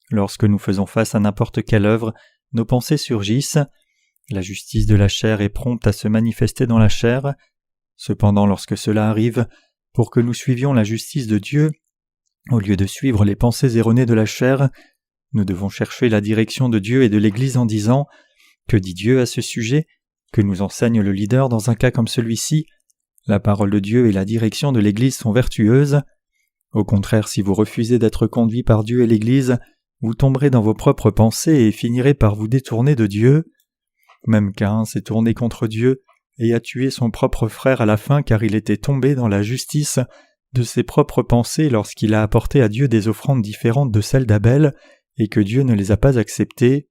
Lorsque nous faisons face à n'importe quelle œuvre, nos pensées surgissent. La justice de la chair est prompte à se manifester dans la chair. Cependant, lorsque cela arrive, pour que nous suivions la justice de Dieu, au lieu de suivre les pensées erronées de la chair, nous devons chercher la direction de Dieu et de l'Église en disant « Que dit Dieu à ce sujet ? Que nous enseigne le leader dans un cas comme celui-ci ? La parole de Dieu et la direction de l'Église sont vertueuses. Au contraire, si vous refusez d'être conduit par Dieu et l'Église, vous tomberez dans vos propres pensées et finirez par vous détourner de Dieu. Même Caïn s'est tourné contre Dieu et a tué son propre frère à la fin car il était tombé dans la justice de ses propres pensées lorsqu'il a apporté à Dieu des offrandes différentes de celles d'Abel et que Dieu ne les a pas acceptées.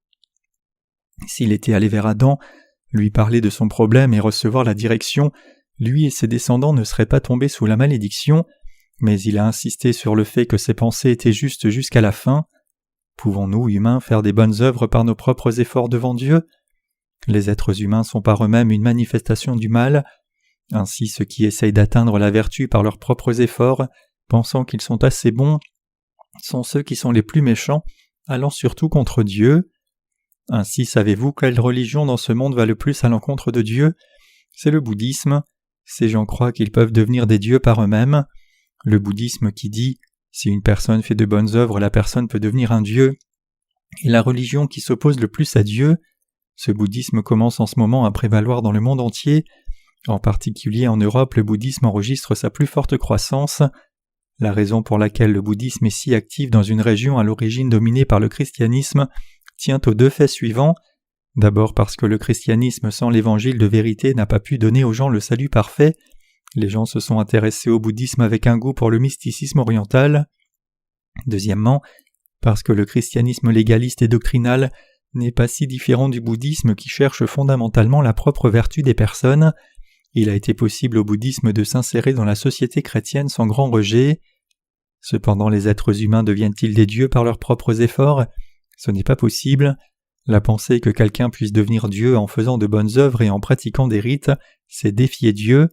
S'il était allé vers Adam, lui parler de son problème et recevoir la direction, lui et ses descendants ne seraient pas tombés sous la malédiction, mais il a insisté sur le fait que ses pensées étaient justes jusqu'à la fin. Pouvons-nous, humains, faire des bonnes œuvres par nos propres efforts devant Dieu? Les êtres humains sont par eux-mêmes une manifestation du mal. Ainsi, ceux qui essayent d'atteindre la vertu par leurs propres efforts, pensant qu'ils sont assez bons, sont ceux qui sont les plus méchants, allant surtout contre Dieu. Ainsi, savez-vous quelle religion dans ce monde va le plus à l'encontre de Dieu? C'est le bouddhisme. Ces gens croient qu'ils peuvent devenir des dieux par eux-mêmes. Le bouddhisme qui dit « si une personne fait de bonnes œuvres, la personne peut devenir un dieu » est la religion qui s'oppose le plus à Dieu. Ce bouddhisme commence en ce moment à prévaloir dans le monde entier. En particulier en Europe, le bouddhisme enregistre sa plus forte croissance. La raison pour laquelle le bouddhisme est si actif dans une région à l'origine dominée par le christianisme tient aux deux faits suivants. D'abord parce que le christianisme sans l'évangile de vérité n'a pas pu donner aux gens le salut parfait. Les gens se sont intéressés au bouddhisme avec un goût pour le mysticisme oriental. Deuxièmement, parce que le christianisme légaliste et doctrinal n'est pas si différent du bouddhisme qui cherche fondamentalement la propre vertu des personnes. Il a été possible au bouddhisme de s'insérer dans la société chrétienne sans grand rejet. Cependant, les êtres humains deviennent-ils des dieux par leurs propres efforts? Ce n'est pas possible. La pensée que quelqu'un puisse devenir Dieu en faisant de bonnes œuvres et en pratiquant des rites, c'est défier Dieu.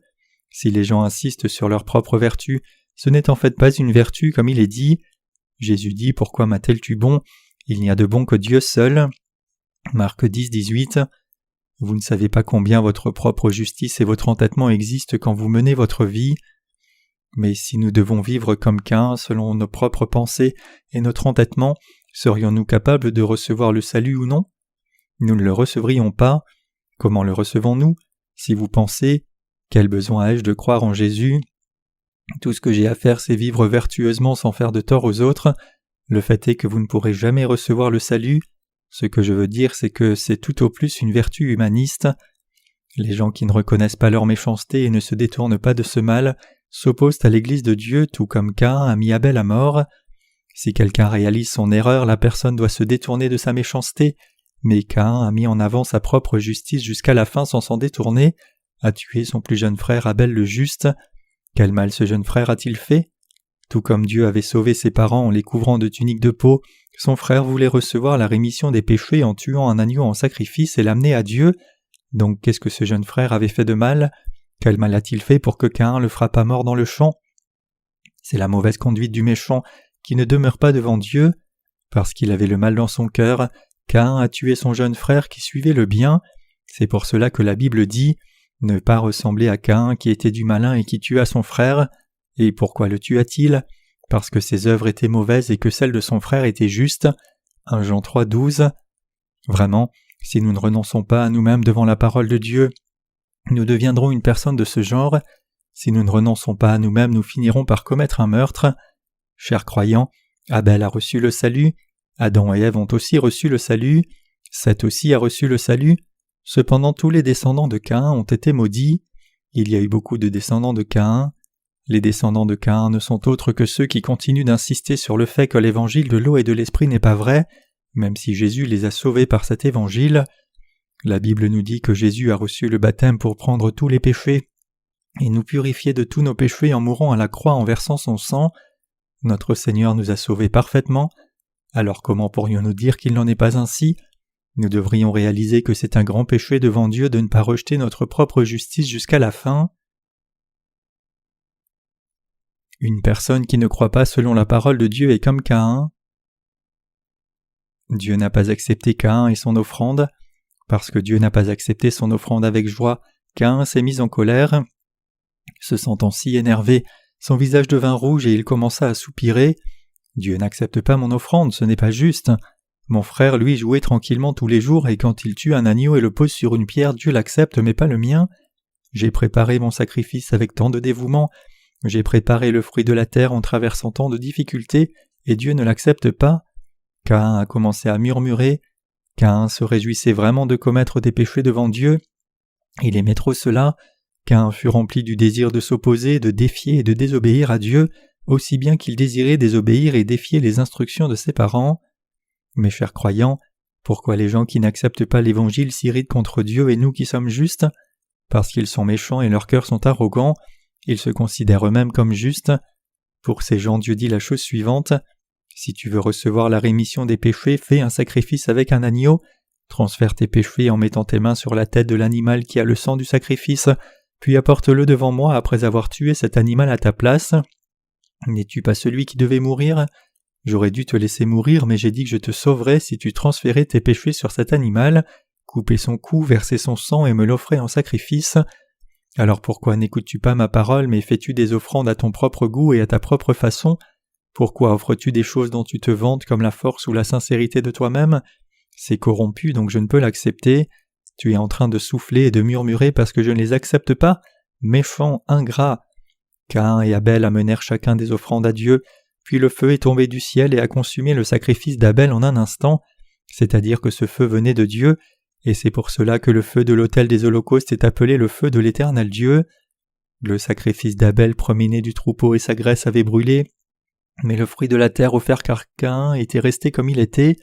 Si les gens insistent sur leur propre vertu, ce n'est en fait pas une vertu comme il est dit. Jésus dit « Pourquoi m'appelles-tu bon? Il n'y a de bon que Dieu seul. » Marc 10, 18. Vous ne savez pas combien votre propre justice et votre entêtement existent quand vous menez votre vie. Mais si nous devons vivre comme Caïn selon nos propres pensées et notre entêtement, serions-nous capables de recevoir le salut ou non? Nous ne le recevrions pas. Comment le recevons-nous? Si vous pensez « Quel besoin ai-je de croire en Jésus? Tout ce que j'ai à faire, c'est vivre vertueusement sans faire de tort aux autres. Le fait est que vous ne pourrez jamais recevoir le salut. Ce que je veux dire, c'est que c'est tout au plus une vertu humaniste. Les gens qui ne reconnaissent pas leur méchanceté et ne se détournent pas de ce mal s'opposent à l'Église de Dieu, tout comme Caïn a mis Abel à mort. Si quelqu'un réalise son erreur, la personne doit se détourner de sa méchanceté, mais Caïn a mis en avant sa propre justice jusqu'à la fin sans s'en détourner, a tué son plus jeune frère Abel le juste. Quel mal ce jeune frère a-t-il fait? Tout comme Dieu avait sauvé ses parents en les couvrant de tuniques de peau, son frère voulait recevoir la rémission des péchés en tuant un agneau en sacrifice et l'amener à Dieu. Donc qu'est-ce que ce jeune frère avait fait de mal? Quel mal a-t-il fait pour que Caïn le frappe à mort dans le champ? C'est la mauvaise conduite du méchant qui ne demeure pas devant Dieu. Parce qu'il avait le mal dans son cœur, Caïn a tué son jeune frère qui suivait le bien. C'est pour cela que la Bible dit « Ne pas ressembler à Caïn qui était du malin et qui tua son frère. » Et pourquoi le tua-t-il? Parce que ses œuvres étaient mauvaises et que celles de son frère étaient justes. 1 Jean 3, 12. Vraiment, si nous ne renonçons pas à nous-mêmes devant la parole de Dieu, nous deviendrons une personne de ce genre. Si nous ne renonçons pas à nous-mêmes, nous finirons par commettre un meurtre. Chers croyants, Abel a reçu le salut, Adam et Ève ont aussi reçu le salut, Seth aussi a reçu le salut. Cependant, tous les descendants de Caïn ont été maudits. Il y a eu beaucoup de descendants de Caïn. Les descendants de Caïn ne sont autres que ceux qui continuent d'insister sur le fait que l'évangile de l'eau et de l'esprit n'est pas vrai, même si Jésus les a sauvés par cet évangile. La Bible nous dit que Jésus a reçu le baptême pour prendre tous les péchés et nous purifier de tous nos péchés en mourant à la croix en versant son sang. Notre Seigneur nous a sauvés parfaitement. Alors comment pourrions-nous dire qu'il n'en est pas ainsi? Nous devrions réaliser que c'est un grand péché devant Dieu de ne pas rejeter notre propre justice jusqu'à la fin. Une personne qui ne croit pas selon la parole de Dieu est comme Caïn. Dieu n'a pas accepté Caïn et son offrande. Parce que Dieu n'a pas accepté son offrande avec joie, Caïn s'est mis en colère. Se sentant si énervé, son visage devint rouge et il commença à soupirer. « Dieu n'accepte pas mon offrande, ce n'est pas juste. Mon frère, lui, jouait tranquillement tous les jours et quand il tue un agneau et le pose sur une pierre, Dieu l'accepte mais pas le mien. J'ai préparé mon sacrifice avec tant de dévouement. J'ai préparé le fruit de la terre en traversant tant de difficultés, et Dieu ne l'accepte pas. » Caïn a commencé à murmurer. Caïn se réjouissait vraiment de commettre des péchés devant Dieu. Il aimait trop cela. Caïn fut rempli du désir de s'opposer, de défier et de désobéir à Dieu, aussi bien qu'il désirait désobéir et défier les instructions de ses parents. Mes chers croyants, pourquoi les gens qui n'acceptent pas l'Évangile s'irritent contre Dieu et nous qui sommes justes? Parce qu'ils sont méchants et leurs cœurs sont arrogants, ils se considèrent eux-mêmes comme justes. Pour ces gens, Dieu dit la chose suivante: si tu veux recevoir la rémission des péchés, fais un sacrifice avec un agneau, transfère tes péchés en mettant tes mains sur la tête de l'animal qui a le sang du sacrifice, puis apporte-le devant moi après avoir tué cet animal à ta place. N'es-tu pas celui qui devait mourir? J'aurais dû te laisser mourir, mais j'ai dit que je te sauverais si tu transférais tes péchés sur cet animal, coupais son cou, versais son sang et me l'offrais en sacrifice. Alors pourquoi n'écoutes-tu pas ma parole, mais fais-tu des offrandes à ton propre goût et à ta propre façon? Pourquoi offres-tu des choses dont tu te vantes comme la force ou la sincérité de toi-même? C'est corrompu, donc je ne peux l'accepter. Tu es en train de souffler et de murmurer parce que je ne les accepte pas? Méchant, ingrat! Caïn et Abel amenèrent chacun des offrandes à Dieu, puis le feu est tombé du ciel et a consumé le sacrifice d'Abel en un instant, c'est-à-dire que ce feu venait de Dieu, et c'est pour cela que le feu de l'autel des holocaustes est appelé le feu de l'Éternel Dieu. Le sacrifice d'Abel premier-né du troupeau et sa graisse avaient brûlé, mais le fruit de la terre offert par Caïn était resté comme il était,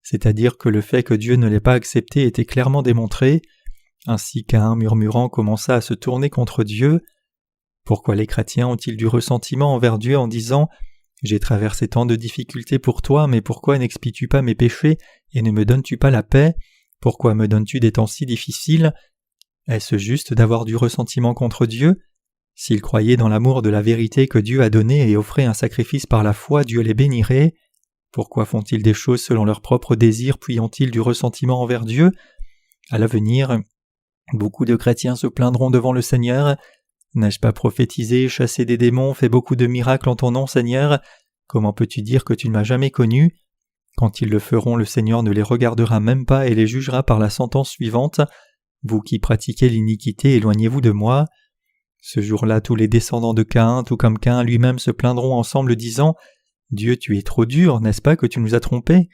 c'est-à-dire que le fait que Dieu ne l'ait pas accepté était clairement démontré. Ainsi Caïn, murmurant, commença à se tourner contre Dieu. Pourquoi les chrétiens ont-ils du ressentiment envers Dieu en disant « J'ai traversé tant de difficultés pour toi, mais pourquoi n'expies-tu pas mes péchés et ne me donnes-tu pas la paix? Pourquoi me donnes-tu des temps si difficiles ?» Est-ce juste d'avoir du ressentiment contre Dieu? S'ils croyaient dans l'amour de la vérité que Dieu a donné et offraient un sacrifice par la foi, Dieu les bénirait. Pourquoi font-ils des choses selon leurs propres désirs, puis ont-ils du ressentiment envers Dieu? À l'avenir, beaucoup de chrétiens se plaindront devant le Seigneur. N'ai-je pas prophétisé, chassé des démons, fait beaucoup de miracles en ton nom, Seigneur? Comment peux-tu dire que tu ne m'as jamais connu? Quand ils le feront, le Seigneur ne les regardera même pas et les jugera par la sentence suivante: vous qui pratiquez l'iniquité, éloignez-vous de moi. Ce jour-là, tous les descendants de Caïn, tout comme Caïn lui-même, se plaindront ensemble disant: Dieu, tu es trop dur, n'est-ce pas que tu nous as trompés?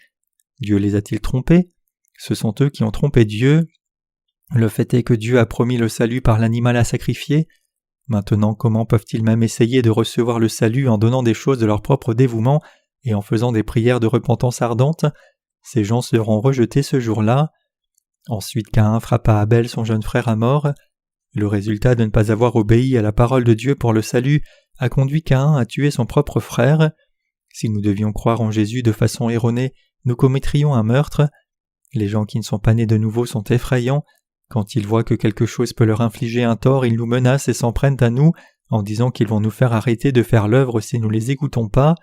Dieu les a-t-il trompés? Ce sont eux qui ont trompé Dieu. Le fait est que Dieu a promis le salut par l'animal à sacrifier. Maintenant, comment peuvent-ils même essayer de recevoir le salut en donnant des choses de leur propre dévouement et en faisant des prières de repentance ardente? Ces gens seront rejetés ce jour-là. Ensuite, Caïn frappa Abel, son jeune frère, à mort. Le résultat de ne pas avoir obéi à la parole de Dieu pour le salut a conduit Caïn à tuer son propre frère. Si nous devions croire en Jésus de façon erronée, nous commettrions un meurtre. Les gens qui ne sont pas nés de nouveau sont effrayants. Quand ils voient que quelque chose peut leur infliger un tort, ils nous menacent et s'en prennent à nous en disant qu'ils vont nous faire arrêter de faire l'œuvre si nous les écoutons pas.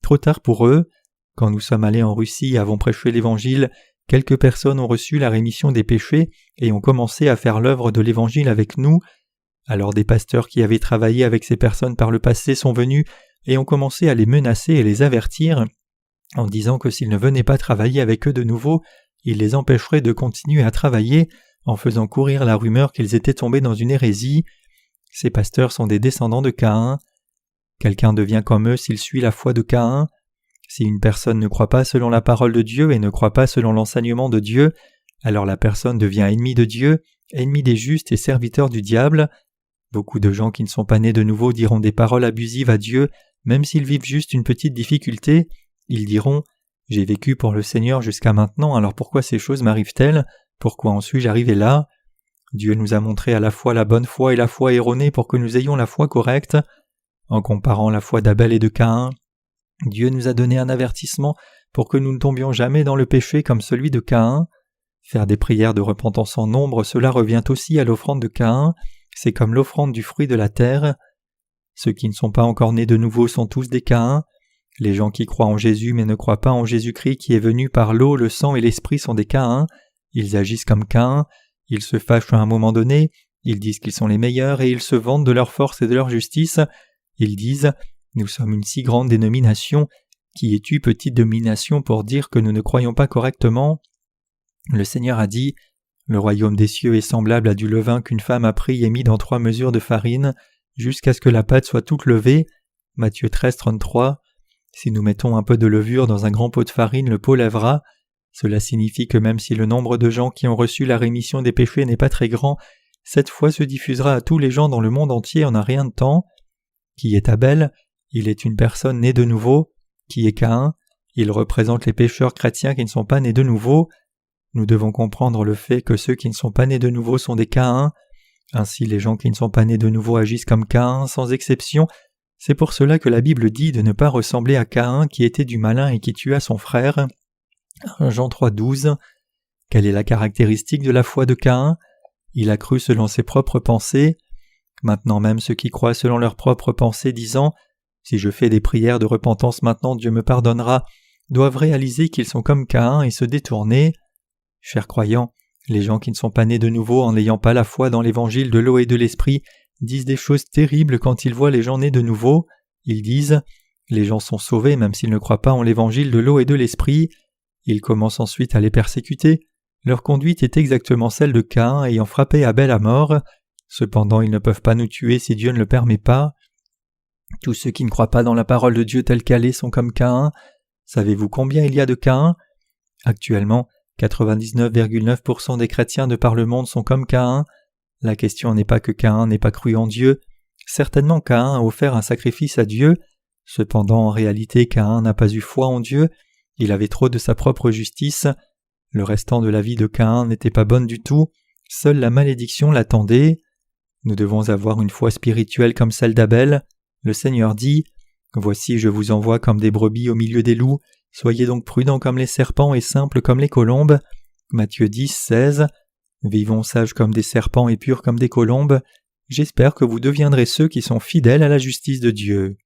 Trop tard pour eux. Quand nous sommes allés en Russie et avons prêché l'Évangile, quelques personnes ont reçu la rémission des péchés et ont commencé à faire l'œuvre de l'Évangile avec nous. Alors des pasteurs qui avaient travaillé avec ces personnes par le passé sont venus et ont commencé à les menacer et les avertir, en disant que s'ils ne venaient pas travailler avec eux de nouveau, ils les empêcheraient de continuer à travailler, en faisant courir la rumeur qu'ils étaient tombés dans une hérésie. Ces pasteurs sont des descendants de Caïn. Quelqu'un devient comme eux s'il suit la foi de Caïn. Si une personne ne croit pas selon la parole de Dieu et ne croit pas selon l'enseignement de Dieu, alors la personne devient ennemie de Dieu, ennemi des justes et serviteur du diable. Beaucoup de gens qui ne sont pas nés de nouveau diront des paroles abusives à Dieu, même s'ils vivent juste une petite difficulté. Ils diront « J'ai vécu pour le Seigneur jusqu'à maintenant, alors pourquoi ces choses m'arrivent-elles? Pourquoi en suis-je arrivé là? Dieu nous a montré à la fois la bonne foi et la foi erronée pour que nous ayons la foi correcte. En comparant la foi d'Abel et de Caïn, Dieu nous a donné un avertissement pour que nous ne tombions jamais dans le péché comme celui de Caïn. Faire des prières de repentance en nombre, cela revient aussi à l'offrande de Caïn, c'est comme l'offrande du fruit de la terre. Ceux qui ne sont pas encore nés de nouveau sont tous des Caïns. Les gens qui croient en Jésus mais ne croient pas en Jésus-Christ qui est venu par l'eau, le sang et l'esprit sont des Caïns. Ils agissent comme Caïn, ils se fâchent à un moment donné, ils disent qu'ils sont les meilleurs et ils se vantent de leur force et de leur justice. Ils disent « Nous sommes une si grande dénomination, qui es-tu petite domination pour dire que nous ne croyons pas correctement ?» Le Seigneur a dit « Le royaume des cieux est semblable à du levain qu'une femme a pris et mis dans 3 mesures de farine, jusqu'à ce que la pâte soit toute levée. » Matthieu 13:33. Si nous mettons un peu de levure dans un grand pot de farine, le pot lèvera. Cela signifie que même si le nombre de gens qui ont reçu la rémission des péchés n'est pas très grand, cette foi se diffusera à tous les gens dans le monde entier en un rien de temps. Qui est Abel? Il est une personne née de nouveau. Qui est Caïn? Il représente les pécheurs chrétiens qui ne sont pas nés de nouveau. Nous devons comprendre le fait que ceux qui ne sont pas nés de nouveau sont des Caïns. Ainsi les gens qui ne sont pas nés de nouveau agissent comme Caïn, sans exception. C'est pour cela que la Bible dit de ne pas ressembler à Caïn qui était du malin et qui tua son frère. 1 Jean 3,12. Quelle est la caractéristique de la foi de Caïn? Il a cru selon ses propres pensées. Maintenant même ceux qui croient selon leurs propres pensées disant « Si je fais des prières de repentance maintenant, Dieu me pardonnera », doivent réaliser qu'ils sont comme Caïn et se détourner. Chers croyants, les gens qui ne sont pas nés de nouveau en n'ayant pas la foi dans l'évangile de l'eau et de l'esprit disent des choses terribles quand ils voient les gens nés de nouveau. Ils disent « Les gens sont sauvés même s'ils ne croient pas en l'évangile de l'eau et de l'esprit ». Ils commencent ensuite à les persécuter. Leur conduite est exactement celle de Caïn ayant frappé Abel à mort. Cependant, ils ne peuvent pas nous tuer si Dieu ne le permet pas. Tous ceux qui ne croient pas dans la parole de Dieu telle qu'elle est sont comme Caïn. Savez-vous combien il y a de Caïn? Actuellement, 99,9% des chrétiens de par le monde sont comme Caïn. La question n'est pas que Caïn n'ait pas cru en Dieu. Certainement Caïn a offert un sacrifice à Dieu. Cependant, en réalité, Caïn n'a pas eu foi en Dieu. Il avait trop de sa propre justice. Le restant de la vie de Caïn n'était pas bonne du tout. Seule la malédiction l'attendait. Nous devons avoir une foi spirituelle comme celle d'Abel. Le Seigneur dit « Voici, je vous envoie comme des brebis au milieu des loups. Soyez donc prudents comme les serpents et simples comme les colombes. » Matthieu 10, 16. Vivons sages comme des serpents et purs comme des colombes. J'espère que vous deviendrez ceux qui sont fidèles à la justice de Dieu.